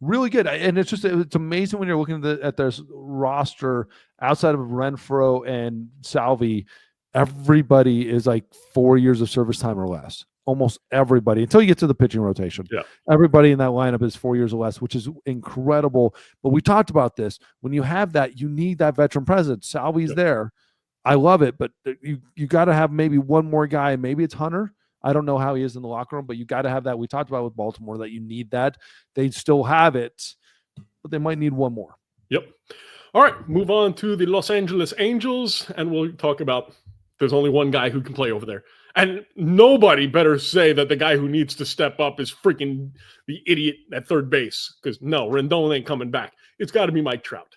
Really good. And it's amazing when you're looking at this roster outside of Renfroe and Salvi, everybody is like 4 years of service time or less. Almost everybody until you get to the pitching rotation. Yeah. Everybody in that lineup is 4 years or less, which is incredible. But we talked about this. When you have that, you need that veteran presence. Salvi's there. I love it, but you got to have maybe one more guy. Maybe it's Hunter. I don't know how he is in the locker room, but you got to have that. We talked about with Baltimore that you need that. They still have it, but they might need one more. Yep. All right, move on to the Los Angeles Angels, and we'll talk about there's only one guy who can play over there. And nobody better say that the guy who needs to step up is freaking the idiot at third base, because no, Rendon ain't coming back. It's got to be Mike Trout.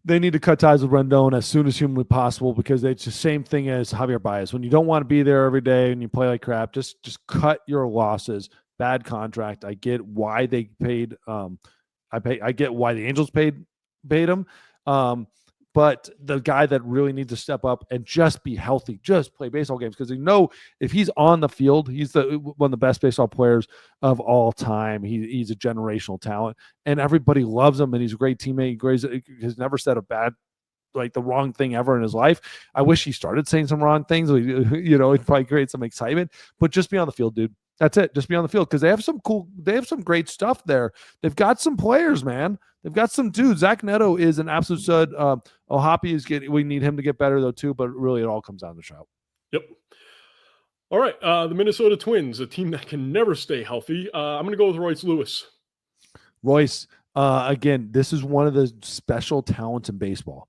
They need to cut ties with Rendon as soon as humanly possible because it's the same thing as Javier Baez. When you don't want to be there every day and you play like crap, just cut your losses. Bad contract. I get why they paid. I get why the Angels paid him. But the guy that really needs to step up and just be healthy, just play baseball games because if he's on the field, he's one of the best baseball players of all time. He's a generational talent, and everybody loves him, and he's a great teammate. He's never said a bad, like the wrong thing ever in his life. I wish he started saying some wrong things. It'd probably create some excitement, but just be on the field, dude. That's it. Just be on the field because they have some great stuff there. They've got some players, man. They've got some dudes. Zach Neto is an absolute stud. Ohapi we need him to get better though too, but really it all comes down to Trout. Yep. All right. The Minnesota Twins, a team that can never stay healthy. I'm going to go with Royce Lewis. Royce, again, this is one of the special talents in baseball.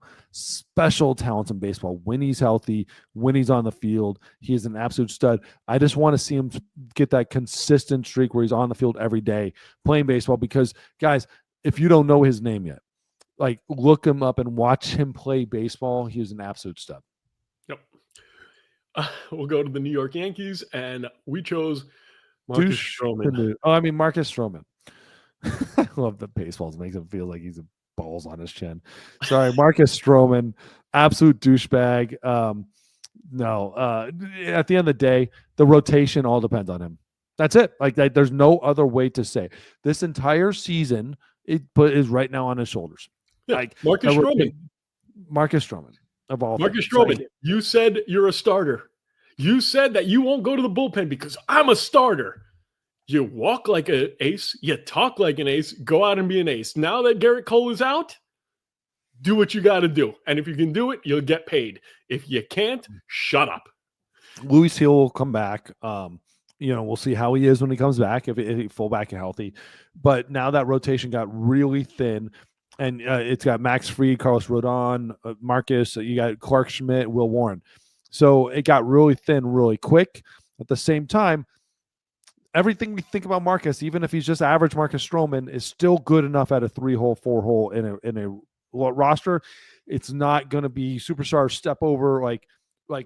When he's healthy, when he's on the field, he is an absolute stud. I just want to see him get that consistent streak where he's on the field every day playing baseball because, guys, if you don't know his name yet, like look him up and watch him play baseball. He is an absolute stud. Yep. We'll go to the New York Yankees, and we chose Marcus Stroman. Marcus Stroman. I love the baseballs. Makes him feel like he's a balls on his chin. Sorry, Marcus Stroman, absolute douchebag. No, at the end of the day, the rotation all depends on him. That's it. Like there's no other way to say this entire season. Is right now on his shoulders. Yeah, Like Marcus Stroman. Marcus Stroman of all Marcus things. Stroman, you said you're a starter. You said that you won't go to the bullpen because I'm a starter. You walk like an ace. You talk like an ace. Go out and be an ace. Now that Garrett Cole is out, do what you got to do. And if you can do it, you'll get paid. If you can't, shut up. Luis Hill will come back. We'll see how he is when he comes back, if he full back and healthy. But now that rotation got really thin, and it's got Max Fried, Carlos Rodon, Marcus. You got Clark Schmidt, Will Warren. So it got really thin really quick. At the same time, everything we think about Marcus, even if he's just average Marcus Stroman, is still good enough at a 3-hole, 4-hole in a roster. It's not going to be superstar step over like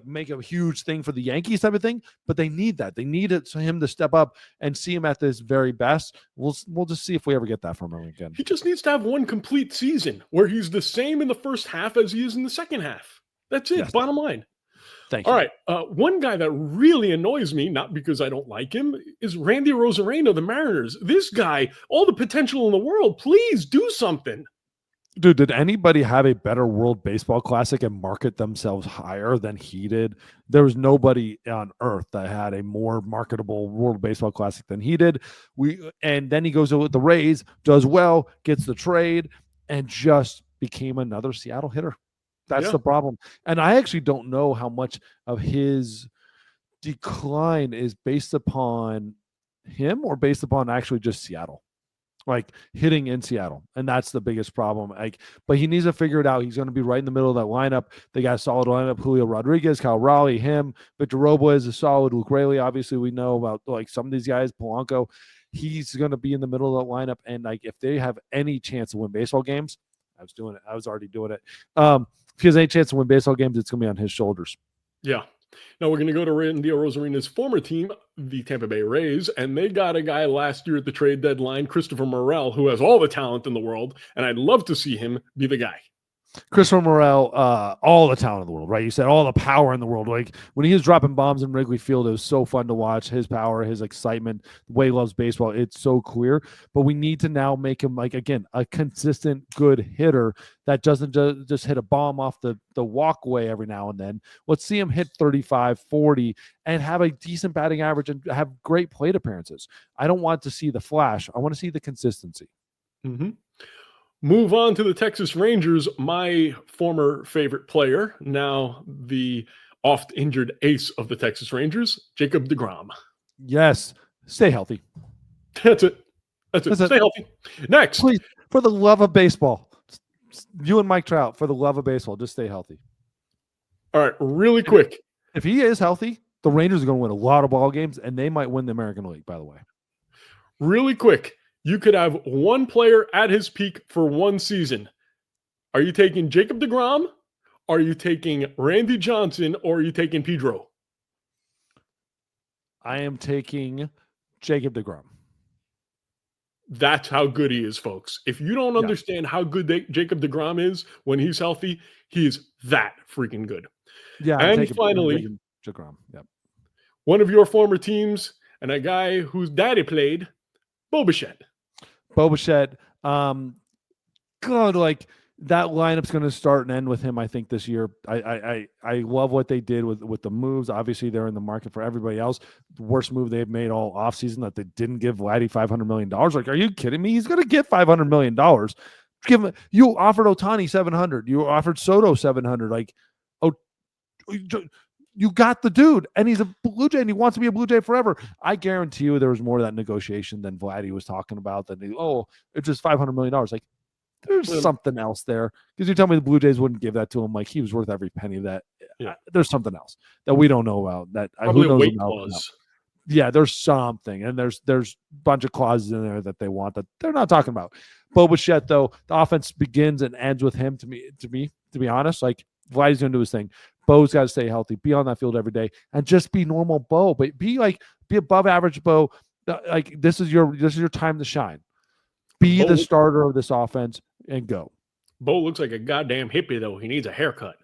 make a huge thing for the Yankees type of thing, but they need that. They need him to step up and see him at his very best. We'll just see if we ever get that from him again. He just needs to have one complete season where he's the same in the first half as he is in the second half. That's it. Yes. Bottom line. Thank you. All right. One guy that really annoys me, not because I don't like him, is Randy Arozarena of the Mariners. This guy, all the potential in the world. Please do something. Dude, did anybody have a better World Baseball Classic and market themselves higher than he did? There was nobody on earth that had a more marketable World Baseball Classic than he did. And then he goes with the Rays, does well, gets the trade, and just became another Seattle hitter. That's the problem. And I actually don't know how much of his decline is based upon him or based upon actually just Seattle. Like hitting in Seattle. And that's the biggest problem. But he needs to figure it out. He's going to be right in the middle of that lineup. They got a solid lineup. Julio Rodriguez, Kyle Raleigh, him. Victor Robles is solid. Luke Raley, obviously, we know about like some of these guys. Polanco, he's going to be in the middle of that lineup. And like if they have any chance to win baseball games, I was already doing it. If he has any chance to win baseball games, it's going to be on his shoulders. Yeah. Now we're going to go to Randy Arozarena's former team, the Tampa Bay Rays, and they got a guy last year at the trade deadline, Christopher Morel, who has all the talent in the world, and I'd love to see him be the guy. Christopher Morel, all the talent in the world, right? You said all the power in the world. Like when he was dropping bombs in Wrigley Field, it was so fun to watch. His power, his excitement, the way he loves baseball, it's so clear. But we need to now make him, like, again, a consistent, good hitter that doesn't just hit a bomb off the walkway every now and then. Let's see him hit 35, 40, and have a decent batting average and have great plate appearances. I don't want to see the flash. I want to see the consistency. Mm-hmm. Move on to the Texas Rangers, my former favorite player, now the oft-injured ace of the Texas Rangers, Jacob deGrom. Yes. Stay healthy. That's it. Stay healthy. Next. Please, for the love of baseball, you and Mike Trout, for the love of baseball, just stay healthy. All right, really quick. If he is healthy, the Rangers are going to win a lot of ball games, and they might win the American League, by the way. Really quick. You could have one player at his peak for one season. Are you taking Jacob deGrom? Are you taking Randy Johnson? Or are you taking Pedro? I am taking Jacob deGrom. That's how good he is, folks. If you don't understand how good Jacob deGrom is when he's healthy, he is that freaking good. Yeah. And finally, deGrom. Yep. One of your former teams and a guy whose daddy played, Bo Bichette. God, like that lineup's going to start and end with him, I think, this year. I love what they did with the moves. Obviously, they're in the market for everybody else. The worst move they've made all offseason that they didn't give Vladdy $500 million. Like, are you kidding me? He's going to get $500 million. You offered Ohtani $700. You offered Soto $700. Like, you got the dude, and he's a Blue Jay, and he wants to be a Blue Jay forever. I guarantee you there was more of that negotiation than Vladdy was talking about. It's just $500 million. Like, there's something else there. Because you tell me the Blue Jays wouldn't give that to him. Like, he was worth every penny of that. Yeah. There's something else that we don't know about. That probably who knows a weight about clause. Yeah, there's something, and there's a bunch of clauses in there that they want that they're not talking about. Bo Bichette, though, the offense begins and ends with him. To be honest, like Vladdy's going to do his thing. Bo's got to stay healthy, be on that field every day, and just be normal Bo. But be above average Bo. Like this is your time to shine. Be the Bo, starter of this offense and go. Bo looks like a goddamn hippie, though. He needs a haircut.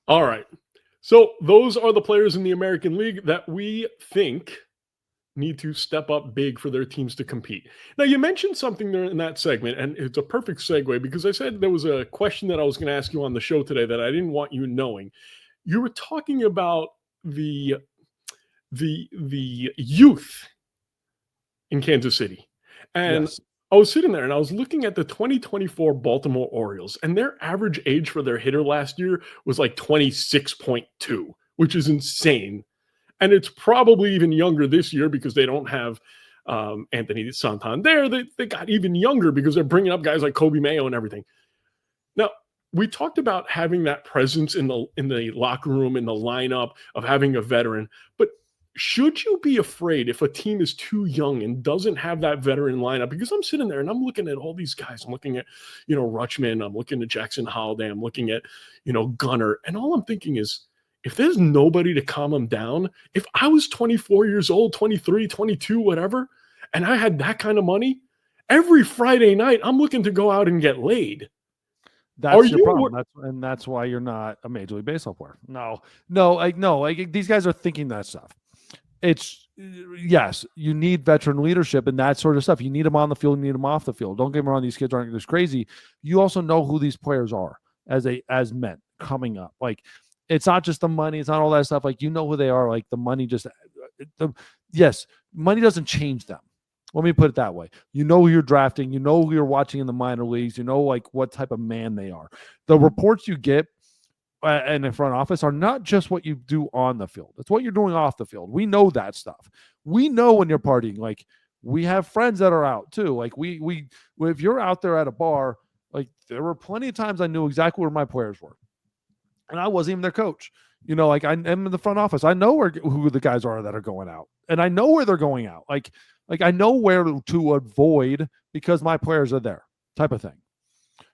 All right. So those are the players in the American League that we think need to step up big for their teams to compete. Now, you mentioned something there in that segment, and it's a perfect segue because I said there was a question that I was going to ask you on the show today that I didn't want you knowing. You were talking about the youth in Kansas City. And Yes. I was sitting there and I was looking at the 2024 Baltimore Orioles, and their average age for their hitter last year was like 26.2, which is insane. And it's probably even younger this year because they don't have Anthony Santander. They got even younger because they're bringing up guys like Kobe Mayo and everything. Now, we talked about having that presence in the locker room, in the lineup, of having a veteran, but should you be afraid if a team is too young and doesn't have that veteran lineup? Because I'm sitting there and I'm looking at all these guys. I'm looking at, Rutschman. I'm looking at Jackson Holiday. I'm looking at, Gunnar. And all I'm thinking is, if there's nobody to calm them down, if I was 24 years old, 23, 22, whatever, and I had that kind of money, every Friday night I'm looking to go out and get laid. Are That's your you? problem. That's why you're not a Major League Baseball player. No. These guys are thinking that stuff. It's yes, you need veteran leadership and that sort of stuff. You need them on the field, you need them off the field. Don't get me wrong; these kids aren't just crazy. You also know who these players are as men coming up. Like, it's not just the money; it's not all that stuff. Like, you know who they are. Like, the money yes, money doesn't change them. Let me put it that way. You know who you're drafting. You know who you're watching in the minor leagues. You know, like, what type of man they are. The reports you get and in front office are not just what you do on the field. It's what you're doing off the field. We know that stuff. We know when you're partying. Like, we have friends that are out too. Like, we if you're out there at a bar, like, there were plenty of times I knew exactly where my players were, and I wasn't even their coach. Like, I am in the front office. I know who the guys are that are going out, and I know where they're going out. Like I know where to avoid because my players are there, type of thing.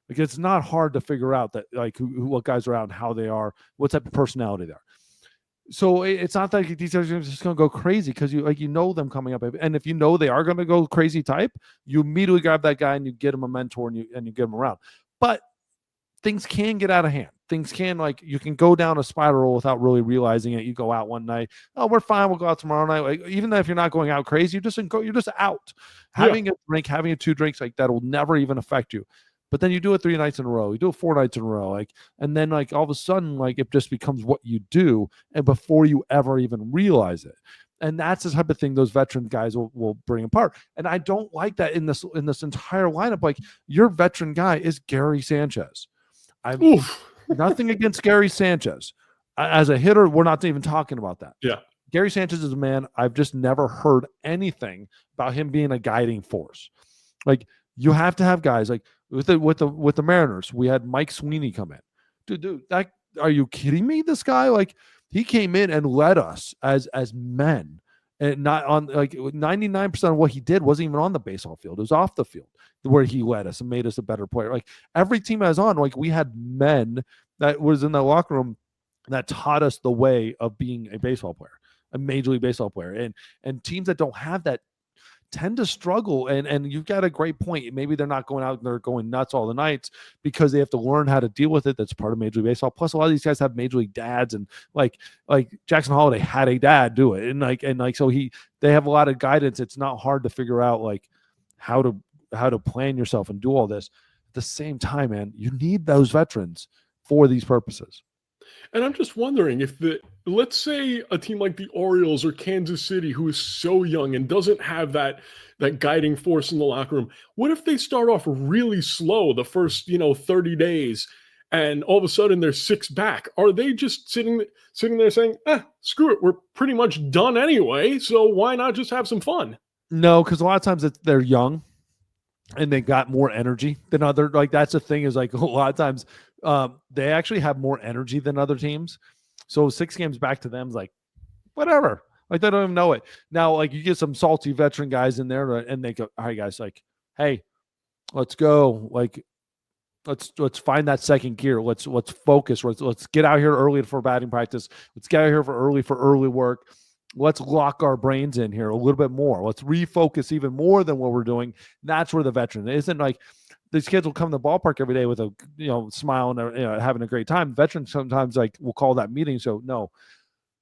Like, it's not hard to figure out that, like, what guys are out and how they are, what type of personality they are. So it's not like these guys are just going to go crazy because you know them coming up, and if you know they are going to go crazy type, you immediately grab that guy and you get him a mentor and you get him around. But things can get out of hand. Things can, like, you can go down a spiral without really realizing it. You go out one night, oh, we're fine, we'll go out tomorrow night. Like, even if you're not going out crazy, you're just out. Having a drink, having 2 drinks, like, that'll never even affect you. But then you do it 3 nights in a row, you do it 4 nights in a row, like, and then, like, all of a sudden, like, it just becomes what you do, and before you ever even realize it. And that's the type of thing those veteran guys will bring apart. And I don't like that in this entire lineup. Like, your veteran guy is Gary Sanchez. I've nothing against Gary Sanchez. As a hitter, we're not even talking about that. Yeah. Gary Sanchez is a man, I've just never heard anything about him being a guiding force. Like, you have to have guys like with the Mariners. We had Mike Sweeney come in. Dude, are you kidding me? This guy, like, he came in and led us as men, and not on, like, 99% of what he did wasn't even on the baseball field. It was off the field where he led us and made us a better player. Like, every team I was on, like, we had men that was in the locker room that taught us the way of being a baseball player, a Major League Baseball player. And teams that don't have that tend to struggle. And you've got a great point. Maybe they're not going out and they're going nuts all the nights because they have to learn how to deal with it. That's part of Major League Baseball. Plus, a lot of these guys have Major League dads, and like Jackson Holiday had a dad do it, and so they have a lot of guidance. It's not hard to figure out, like, how to plan yourself and do all this. At the same time, man, you need those veterans for these purposes. And I'm just wondering if let's say a team like the Orioles or Kansas City, who is so young and doesn't have that guiding force in the locker room, what if they start off really slow the first 30 days, and all of a sudden they're 6 back? Are they just sitting there saying, screw it, we're pretty much done anyway, so why not just have some fun? No, because a lot of times they're young and they got more energy than other. Like, that's the thing, is, like, a lot of times they actually have more energy than other teams. So 6 games back to them is like, whatever. Like, they don't even know it. Now, like, you get some salty veteran guys in there and they go, all right, guys, like, hey, let's go. Like, let's find that second gear. Let's focus. Let's get out here early for batting practice. Let's get out here for early work. let's lock our brains in here a little bit more. Let's refocus even more than what we're doing. That's where the veteran isn't like these kids will come to the ballpark every day with a smile and having a great time. Veterans sometimes like will call that meeting. So no,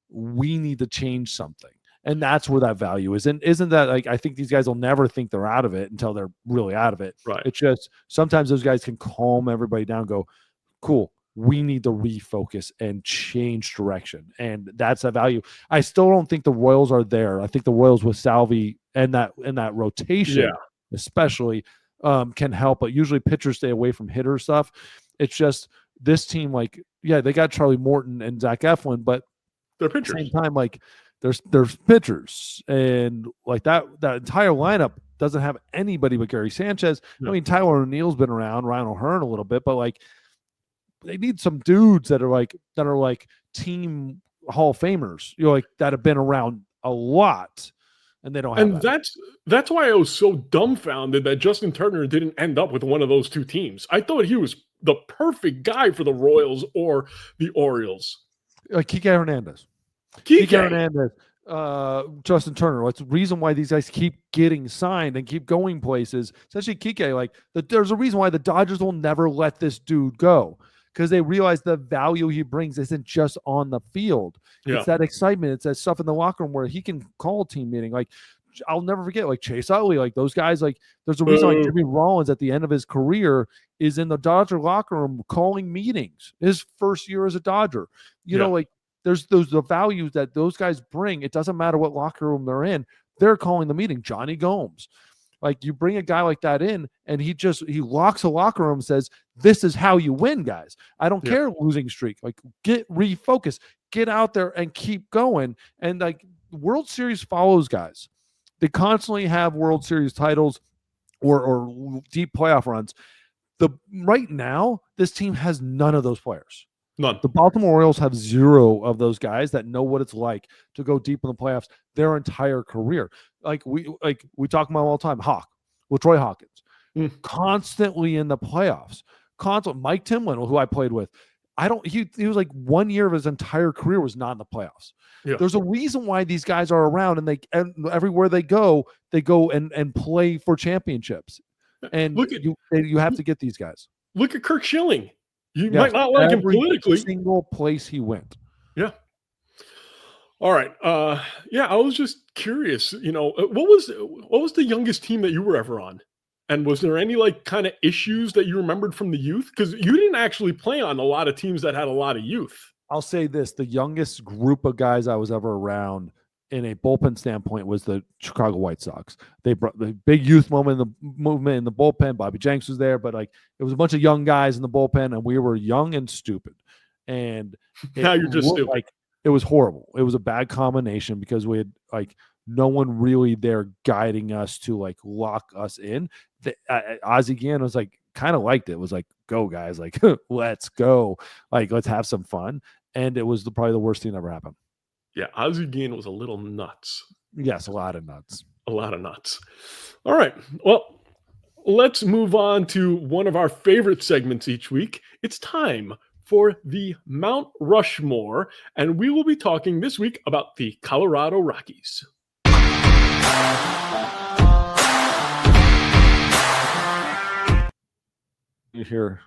we need to change something. And that's where that value is. And isn't that like, I think these guys will never think they're out of it until they're really out of it. Right. It's just sometimes those guys can calm everybody down, go, cool, we need to refocus and change direction. And that's a value. I still don't think the Royals are there. I think the Royals with Salvi and that rotation, especially, can help. But usually pitchers stay away from hitter stuff. It's just this team, like, yeah, they got Charlie Morton and Zach Eflin, but they're pitchers. At the same time, like, there's pitchers, and like that entire lineup doesn't have anybody but Gary Sanchez. No. I mean, Tyler O'Neill's been around, Ryan O'Hearn a little bit, but like they need some dudes that are like team Hall of Famers, like that have been around a lot, and they don't have. And that's why I was so dumbfounded that Justin Turner didn't end up with one of those two teams. I thought he was the perfect guy for the Royals or the Orioles. Kike Hernandez. Kike Hernandez, Justin Turner. That's the reason why these guys keep getting signed and keep going places. Especially Kike. Like, there's a reason why the Dodgers will never let this dude go, because they realize the value he brings isn't just on the field. Yeah. It's that excitement. It's that stuff in the locker room where he can call a team meeting. Like, I'll never forget, like Chase Utley, like those guys. Like, there's a reason why Jimmy Rollins at the end of his career is in the Dodger locker room calling meetings. His first year as a Dodger. You know, like. There's the values that those guys bring. It doesn't matter what locker room they're in. They're calling the meeting. Johnny Gomes. Like, you bring a guy like that in, and he locks a locker room and says, this is how you win, guys. I don't care losing streak. Like, get refocused. Get out there and keep going. And, like, World Series follows guys. They constantly have World Series titles or deep playoff runs. Right now, this team has none of those players. None. The Baltimore Orioles have zero of those guys that know what it's like to go deep in the playoffs their entire career. Like we talk about all the time. Troy Hawkins, constantly in the playoffs. Mike Timlin, who I played with, he was like 1 year of his entire career was not in the playoffs. Yeah. There's a reason why these guys are around, and everywhere they go and play for championships. And you have to get these guys. Look at Kirk Schilling. You might not like him politically. Single place he went. Yeah. All right. I was just curious. What was the youngest team that you were ever on? And was there any like kind of issues that you remembered from the youth? Because you didn't actually play on a lot of teams that had a lot of youth. I'll say this: the youngest group of guys I was ever around in a bullpen standpoint was the Chicago White Sox. They brought the big youth movement in the bullpen. Bobby Jenks was there, but like it was a bunch of young guys in the bullpen, and we were young and stupid. And now you're just stupid. Like, it was horrible. It was a bad combination because we had like no one really there guiding us to like lock us in. Ozzie Gann was like kind of liked it. It was like, go guys, like let's go, like let's have some fun. And it was probably the worst thing that ever happened. Yeah, Ozzie Gann was a little nuts. Yes, a lot of nuts. A lot of nuts. All right. Well, let's move on to one of our favorite segments each week. It's time for the Mount Rushmore, and we will be talking this week about the Colorado Rockies. You hear?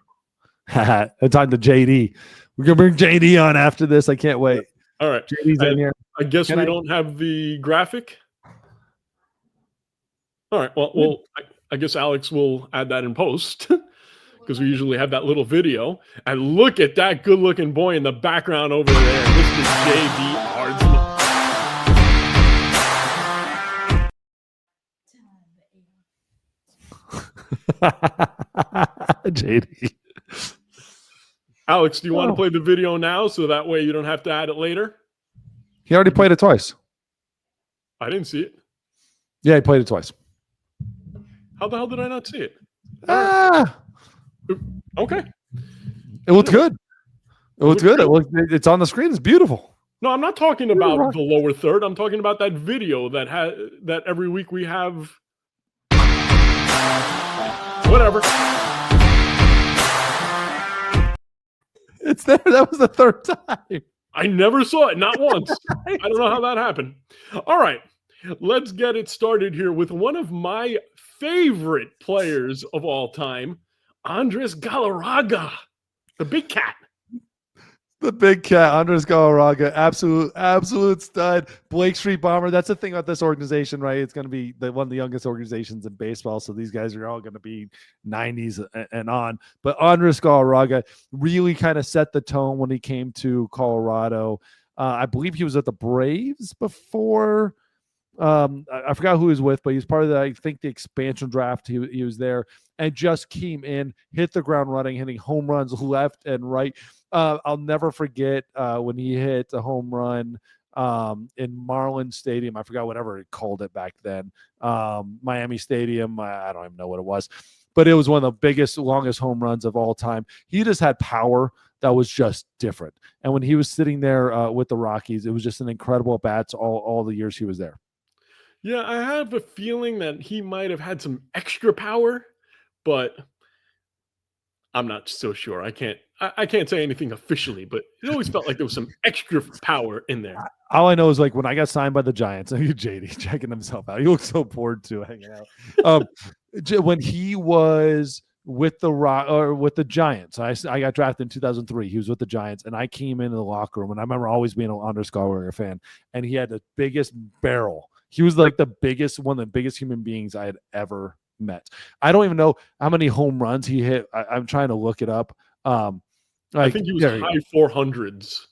I'm talking to JD. We're going to bring JD on after this. I can't wait. All right. JD's in here. I guess we don't have the graphic. All right. Well, I guess Alex will add that in post because we usually have that little video. And look at that good-looking boy in the background over there, Mr. David Aardsma. JD. Alex, do you want to play the video now so that way you don't have to add it later? He already played it twice. I didn't see it. Yeah, he played it twice. How the hell did I not see it? Okay. It looked good. It looked good. It's on the screen. It's beautiful. No, I'm not talking about the lower third. I'm talking about that video that every week we have. Whatever. It's there. That was the third time. I never saw it, not once. I don't know how that happened. All right, let's get it started here with one of my favorite players of all time, Andres Galarraga, the big cat. The big cat, Andres Galarraga, absolute stud. Blake Street Bomber. That's the thing about this organization, right? It's going to be one of the youngest organizations in baseball, so these guys are all going to be 90s and on. But Andres Galarraga really kind of set the tone when he came to Colorado. I believe he was at the Braves before. I forgot who he was with, but he was part of I think the expansion draft. He was there and just came in, hit the ground running, hitting home runs left and right. I'll never forget when he hit a home run in Marlin Stadium. I forgot whatever it called it back then. Miami Stadium. I don't even know what it was, but it was one of the biggest, longest home runs of all time. He just had power that was just different. And when he was sitting there with the Rockies, it was just an incredible bats all the years he was there. Yeah, I have a feeling that he might have had some extra power, but I'm not so sure. I can't say anything officially, but it always felt like there was some extra power in there. All I know is like when I got signed by the Giants, JD checking himself out. He looks so bored too, hanging out. When he was with the Giants, I got drafted in 2003. He was with the Giants, and I came into the locker room, and I remember always being an Andres Galarraga fan, and he had the biggest barrel. He was like one of the biggest human beings I had ever met. I don't even know how many home runs he hit. I'm trying to look it up. I think he was high 400s.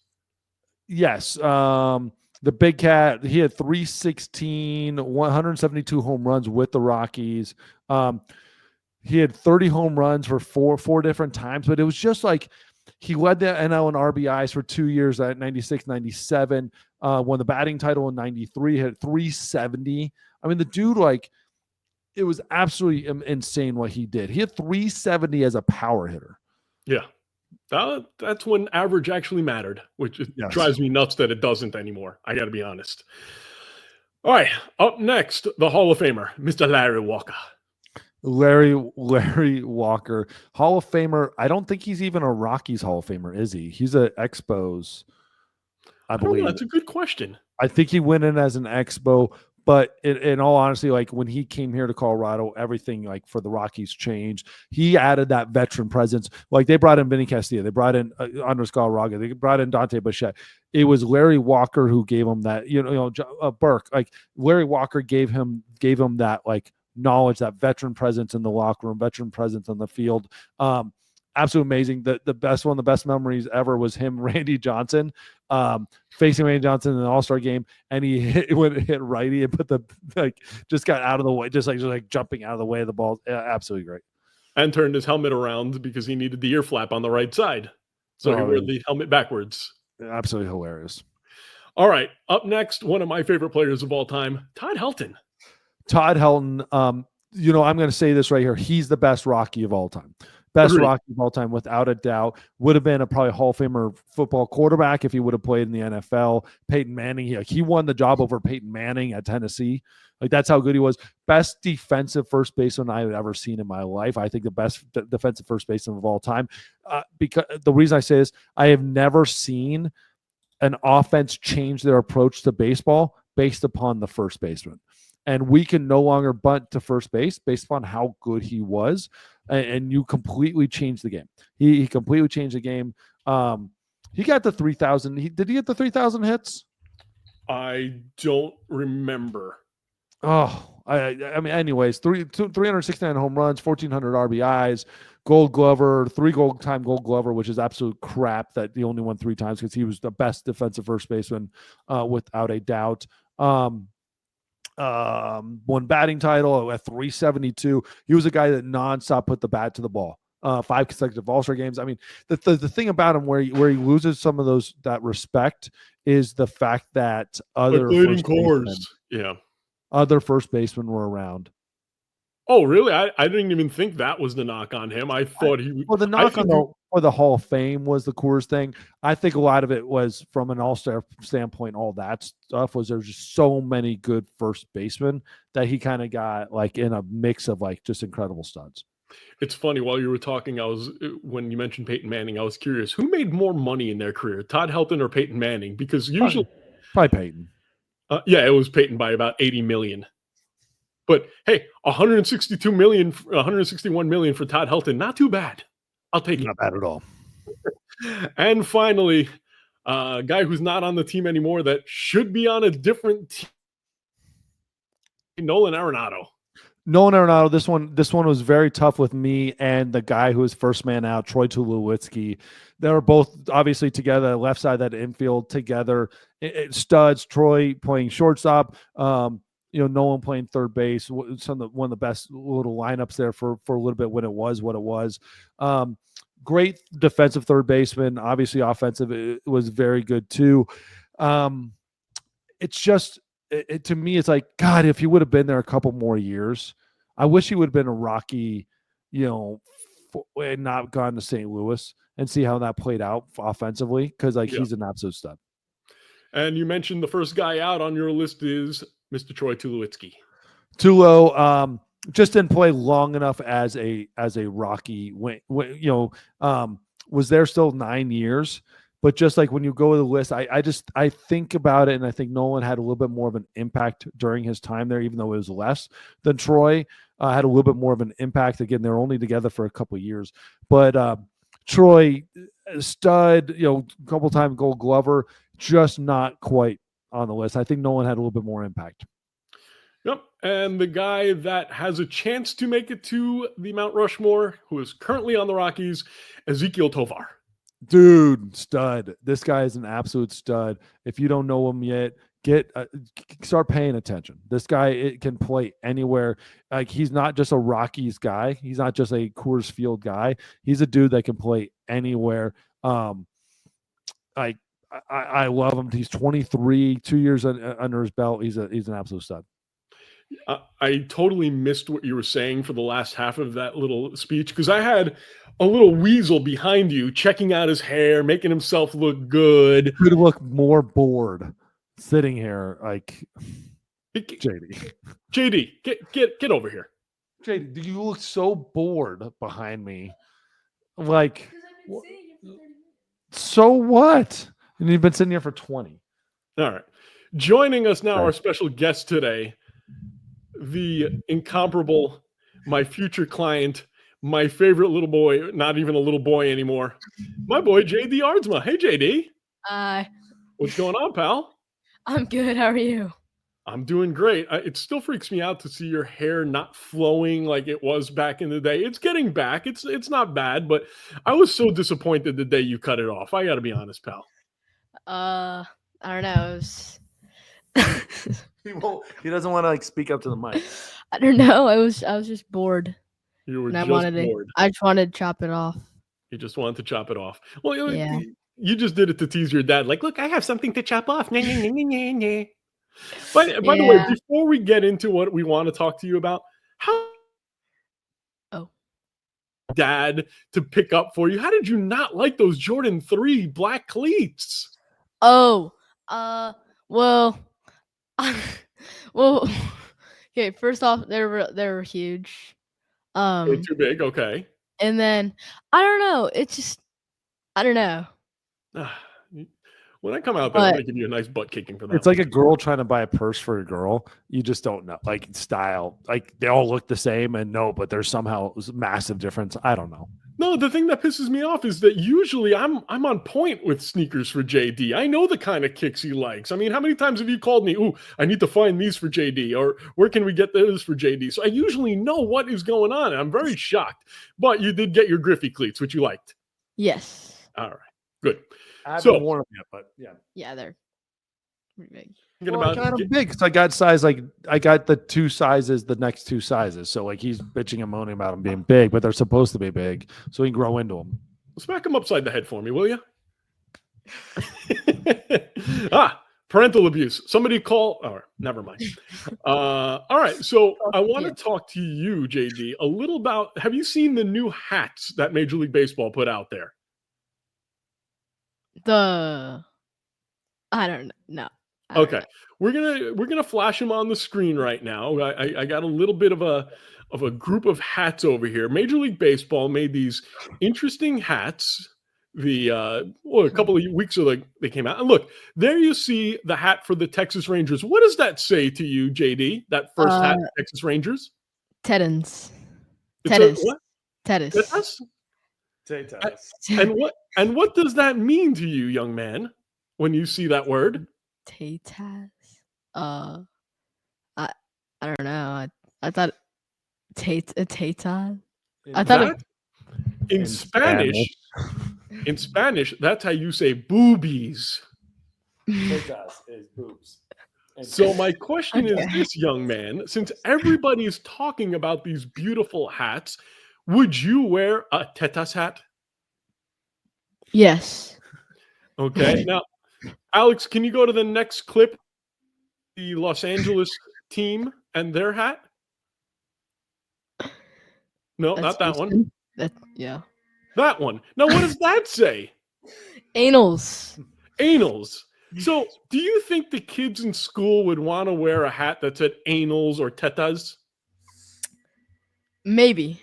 Yes. The big cat, he had 316, 172 home runs with the Rockies. He had 30 home runs for four different times, but it was just like he led the NL in RBIs for 2 years at 96, 97, won the batting title in 93, had 370. I mean, the dude, like, it was absolutely insane what he did. He had 370 as a power hitter. Yeah. That's when average actually mattered, which drives me nuts that it doesn't anymore. I got to be honest. All right. Up next, the Hall of Famer, Mr. Larry Walker. Larry Walker, Hall of Famer. I don't think he's even a Rockies Hall of Famer, is he? He's an Expos, I believe. That's a good question. I think he went in as an Expo, but in all honesty, like when he came here to Colorado, everything like for the Rockies changed. He added that veteran presence. Like they brought in Vinny Castillo, they brought in Andres Galarraga, they brought in Dante Bichette. It was Larry Walker who gave him that. Burke. Like Larry Walker gave him that like knowledge, that veteran presence in the locker room, veteran presence on the field. Absolutely amazing. One of the best memories ever was him, Randy Johnson, facing Randy Johnson in an All-Star game, and he hit righty and just got out of the way, just jumping out of the way of the ball. Absolutely great. And turned his helmet around because he needed the ear flap on the right side. So he wore the helmet backwards. Absolutely hilarious. All right. Up next, one of my favorite players of all time, Todd Helton. Todd Helton, I'm going to say this right here. He's the best Rocky of all time. Best Agreed. Rocky of all time, without a doubt. Would have been a probably Hall of Famer football quarterback if he would have played in the NFL. Peyton Manning, he won the job over Peyton Manning at Tennessee. Like that's how good he was. Best defensive first baseman I had ever seen in my life. I think the best defensive first baseman of all time. Because the reason I say this, I have never seen an offense change their approach to baseball based upon the first baseman. And we can no longer bunt to first base based upon how good he was. And you completely changed the game. He completely changed the game. He got the 3,000. Did he get the 3,000 hits? I don't remember. Oh, I mean, anyways, 369 home runs, 1,400 RBIs, Gold Glover, 3 Gold Glover, which is absolute crap that he only won 3 times because he was the best defensive first baseman without a doubt. Won batting title at 372. He was a guy that nonstop put the bat to the ball. 5 consecutive All-Star games. I mean, the thing about him where he loses some of that respect is the fact that other first basemen were around. Oh, really? I didn't even think that was the knock on him. I thought he would. Well, the knock for the Hall of Fame was the Coors thing. I think a lot of it was from an all-star standpoint. All that stuff was there's just so many good first basemen that he kind of got like in a mix of like just incredible studs. It's funny, while you were talking, when you mentioned Peyton Manning, I was curious, who made more money in their career, Todd Helton or Peyton Manning? Because usually Probably Peyton. yeah, it was Peyton by about 80 million. But hey, 162 million, 161 million for Todd Helton, not too bad. I'll take it. Not bad at all. And finally, a guy who's not on the team anymore that should be on a different team, Nolan Arenado. Nolan Arenado, this one was very tough with me and the guy who was first man out, Troy Tulowitzki. They were both obviously together, left side of that infield together. Studs, Troy playing shortstop, Nolan playing third base. One of the best little lineups there for a little bit when it was what it was. Great defensive third baseman, obviously offensive. It was very good too. It's just, to me, it's like, God, if he would have been there a couple more years, I wish he would have been a Rocky, and not gone to St. Louis and see how that played out offensively. Cause he's an absolute stud. And you mentioned the first guy out on your list is Mr. Troy Tulowitzki. Tulo, just didn't play long enough as a Rocky. Was there still 9 years? But just like when you go to the list, I think about it, and I think Nolan had a little bit more of an impact during his time there, even though it was less than Troy. Had a little bit more of an impact. Again, they're only together for a couple of years, but Troy, stud, couple-time Gold Glover, just not quite on the list. I think Nolan had a little bit more impact. Yep, and the guy that has a chance to make it to the Mount Rushmore, who is currently on the Rockies, Ezequiel Tovar. Dude, stud. This guy is an absolute stud. If you don't know him yet, start paying attention. This guy can play anywhere. Like, he's not just a Rockies guy. He's not just a Coors Field guy. He's a dude that can play anywhere. I love him. He's 23, 2 years under his belt. He's an absolute stud. I totally missed what you were saying for the last half of that little speech, because I had a little weasel behind you checking out his hair, making himself look good. Could look more bored sitting here, like JD, get over here. JD, you look so bored behind me. Like, so what? And you've been sitting here for 20. All right. Joining us now, our special guest today, the incomparable, my future client, my favorite little boy, not even a little boy anymore, my boy David Aardsma. Hey, JD. What's going on, pal? I'm good. How are you? I'm doing great. It still freaks me out to see your hair not flowing like it was back in the day. It's getting back. It's not bad, but I was so disappointed the day you cut it off. I got to be honest, pal. I don't know. He doesn't want to speak up to the mic. I don't know. I was just bored. You were just bored. I just wanted to chop it off. You just wanted to chop it off. Well, yeah. You just did it to tease your dad. Like, look, I have something to chop off. By the way, before we get into what we want to talk to you about, dad to pick up for you? How did you not like those Jordan 3 black cleats? Well, okay. First off, they were huge. They're too big. Okay. And then I don't know. It's just I don't know. When I come out there, I'm gonna give you a nice butt kicking for that. It's like a girl trying to buy a purse for a girl. You just don't know, like, style. Like, they all look the same, but there's somehow a massive difference. I don't know. No, the thing that pisses me off is that usually I'm on point with sneakers for JD. I know the kind of kicks he likes. I mean, how many times have you called me, ooh, I need to find these for JD, or where can we get those for JD? So I usually know what is going on, and I'm very shocked. But you did get your Griffey cleats, which you liked. Yes. All right. Good. I haven't worn them yet, but yeah. Yeah, they're pretty big. I got them big, so I got size, like, I got the two sizes, the next two sizes. So, like, he's bitching and moaning about them being big, but they're supposed to be big, so he can grow into them. Smack them upside the head for me, will you? Parental abuse. Somebody call. Oh, never mind. All right. So I want to talk to you, JD, a little about. Have you seen the new hats that Major League Baseball put out there? I don't know. Okay, we're gonna flash them on the screen right now. I got a little bit of a of a group of hats over here. Major League Baseball made these interesting hats. A couple of weeks ago they came out, and look, there you see the hat for the Texas Rangers. What does that say to you, JD? That first hat, Texas Rangers. Tedans. It's a what? Tatas. And what does that mean to you, young man, when you see that word? Tatas. I don't know. I thought Tatas. I thought in Spanish. In Spanish, that's how you say boobies. Tatas is boobs. So my question is this, young man, since everybody's talking about these beautiful hats, would you wear a Tatas hat? Yes. Okay. Now, Alex, can you go to the next clip? The Los Angeles team and their hat? No, not that one. Yeah. That one. Now, what does that say? Anals. Anals. So, do you think the kids in school would want to wear a hat that said anals or tetas? Maybe.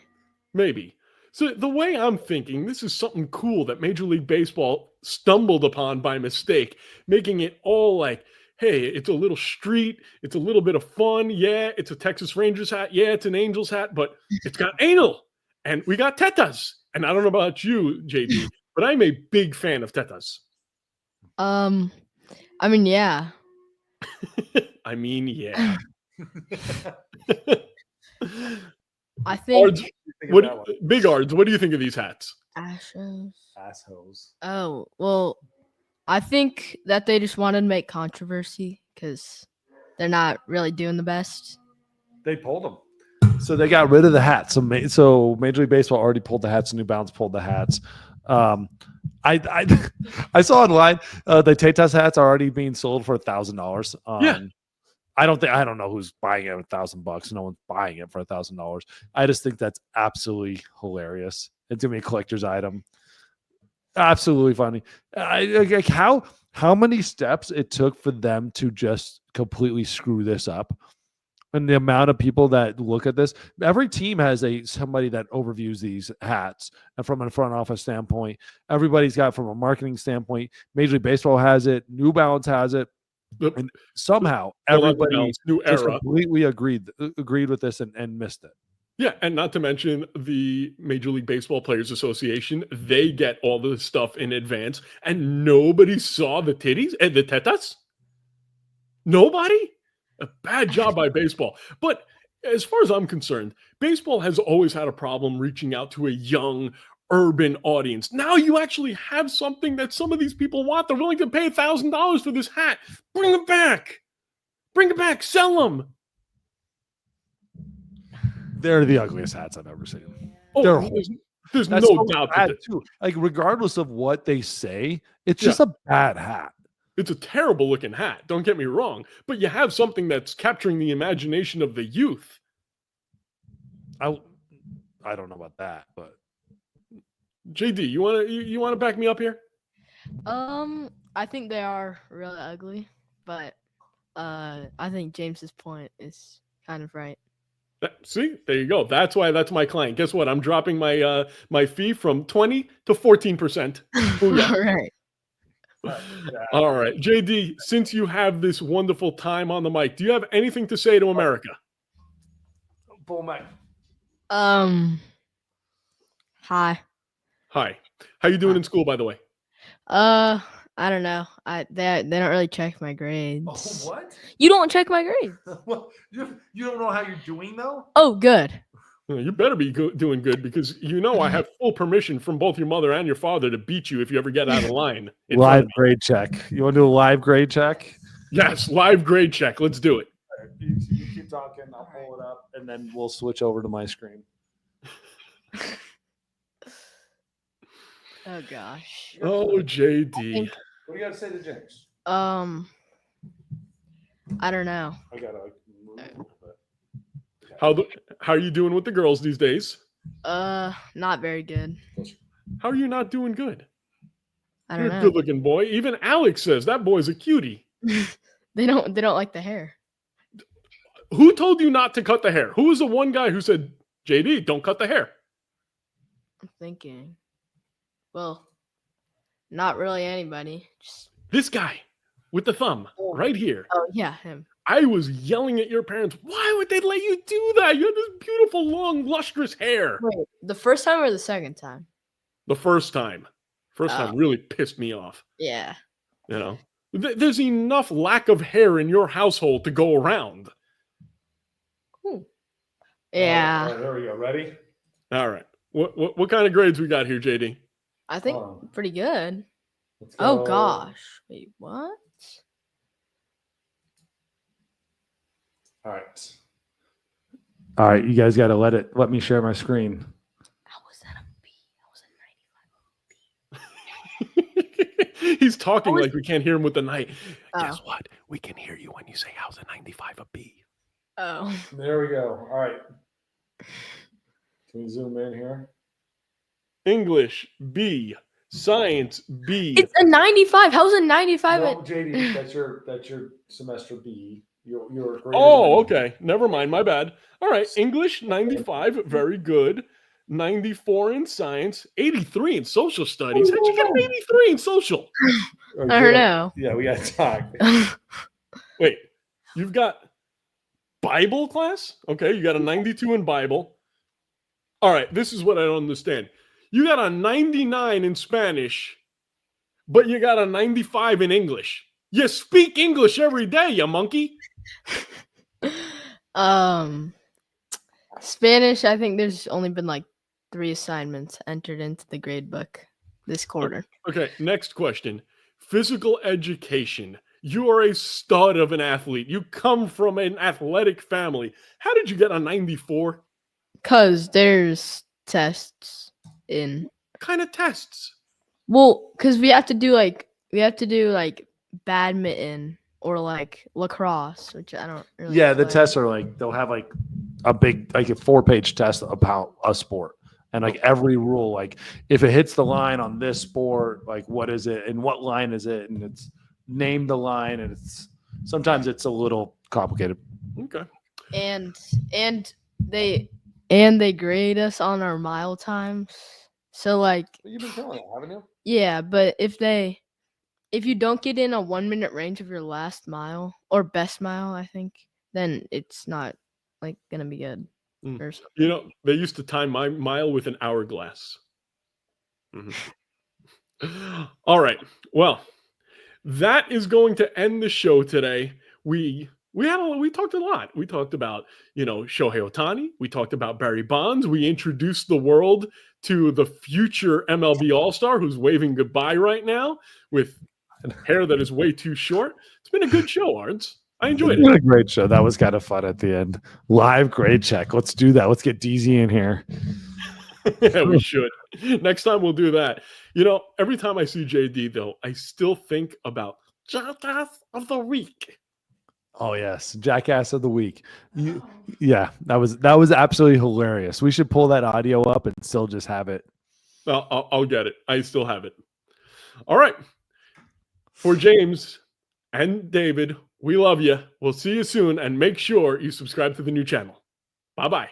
Maybe. So, the way I'm thinking, this is something cool that Major League Baseball stumbled upon by mistake, making it all like, hey, it's a little street, it's a little bit of fun. Yeah, it's a Texas Rangers hat. Yeah, it's an Angels hat, but it's got anal. And we got tetas. And I don't know about you, JD, but I'm a big fan of tetas. I mean, yeah. I mean, yeah. I think Big Ards, what do you think of these hats? Assholes. Oh, well, I think that they just wanted to make controversy because they're not really doing the best. They pulled them. So they got rid of the hats. So Major League Baseball already pulled the hats. New Balance pulled the hats. I saw online the Tatas hats are already being sold for $1,000. Yeah. I don't know who's buying it for $1,000. No one's buying it for $1,000. I just think that's absolutely hilarious. It's gonna be a collector's item. Absolutely funny. Like how many steps it took for them to just completely screw this up, and the amount of people that look at this. Every team has somebody that overviews these hats, and from a front office standpoint, everybody's got from a marketing standpoint. Major League Baseball has it. New Balance has it. And somehow everybody just completely agreed with this and missed it. Yeah, and not to mention the Major League Baseball Players Association, they get all the stuff in advance, and nobody saw the titties and the tetas? Nobody? A bad job by baseball. But as far as I'm concerned, baseball has always had a problem reaching out to a young, urban audience. Now you actually have something that some of these people want. They're willing to pay $1,000 for this hat. Bring it back. Bring it back. Sell them. They're the ugliest hats I've ever seen. Oh, there's no doubt that too. Like regardless of what they say, it's just a bad hat. It's a terrible looking hat. Don't get me wrong, but you have something that's capturing the imagination of the youth. I don't know about that, but JD, you want to back me up here? I think they are really ugly, but I think James's point is kind of right. See, there you go. That's why that's my client. Guess what? I'm dropping my my fee from 20 to 14%. Right. All right, JD, since you have this wonderful time on the mic, do you have anything to say to America? Bull mic. Hi. Hi. How you doing in school, by the way? I don't know. They don't really check my grades. Oh, what? You don't check my grades. Well, you don't know how you're doing though? Oh, good. You better be doing good because I have full permission from both your mother and your father to beat you if you ever get out of line. Live grade check. You want to do a live grade check? Yes, live grade check. Let's do it. You keep talking. I'll pull it up, and then we'll switch over to my screen. Oh gosh. Oh, JD. What do you got to say to James? I don't know. I gotta move a little bit. How are you doing with the girls these days? Not very good. How are you not doing good? I don't know. You're a good-looking boy. Even Alex says that boy's a cutie. They don't like the hair. Who told you not to cut the hair? Who was the one guy who said, JD, don't cut the hair? I'm thinking. Well, not really anybody. Just This guy with the thumb right here. oh yeah, him. I was yelling at your parents. Why would they let you do that? You have this beautiful, long, lustrous hair. Wait, the first time or the second time? The first time. First time really pissed me off. Yeah. You know, there's enough lack of hair in your household to go around. Yeah. All right, there we go. Ready? All right. What kind of grades we got here, JD? I think pretty good. Let's Oh go. gosh. Wait, what? All right. All right, you guys got to let me share my screen. How was that a B? That was a 95. He's talking like we can't hear him with the night. Oh. Guess what? We can hear you when you say, how's a 95 a B? Oh. There we go. All right. Can we zoom in here? English, B. Science, B. It's a 95. How's a 95? No, JD, that's your semester B. You're greater Oh, than- okay. Never mind. My bad. All right. English, 95. Very good. 94 in science. 83 in social studies. How'd you get an 83 in social? Oh, I don't know. Yeah, we got to talk. Wait. You've got Bible class? Okay. You got a 92 in Bible. All right. This is what I don't understand. You got a 99 in Spanish, but you got a 95 in English. You speak English every day, you monkey. Spanish, I think there's only been like 3 assignments entered into the grade book this quarter. Okay, next question. Physical education. You are a stud of an athlete. You come from an athletic family. How did you get a 94? Cause there's tests in. What kind of tests? Well, cause we have to do like badminton or like lacrosse, which I don't really. Yeah, the play. tests are like they'll have like a big like a 4-page test about a sport. And like every rule, like if it hits the line on this sport, like what is it and what line is it? And it's name the line, and sometimes it's a little complicated. Okay. And they grade us on our mile times. So like You've been telling it, haven't you? yeah, but if you don't get in a 1 minute range of your last mile or best mile, I think, then it's not like gonna be good. Or something. You know, they used to time my mile with an hourglass. All right. Well, that is going to end the show today. We talked a lot. We talked about, Shohei Ohtani. We talked about Barry Bonds. We introduced the world to the future MLB All-Star who's waving goodbye right now with hair that is way too short. It's been a good show, Ards. I enjoyed it. What a great show. That was kind of fun at the end. Live grade check. Let's do that. Let's get DZ in here. Yeah, we should. Next time we'll do that. Every time I see JD, though, I still think about Jackass of the Week. Oh yes, Jackass of the Week. Yeah, that was absolutely hilarious. We should pull that audio up and still just have it. I'll get it. I still have it. All right. For James and David, we love you. We'll see you soon, and make sure you subscribe to the new channel. Bye-bye.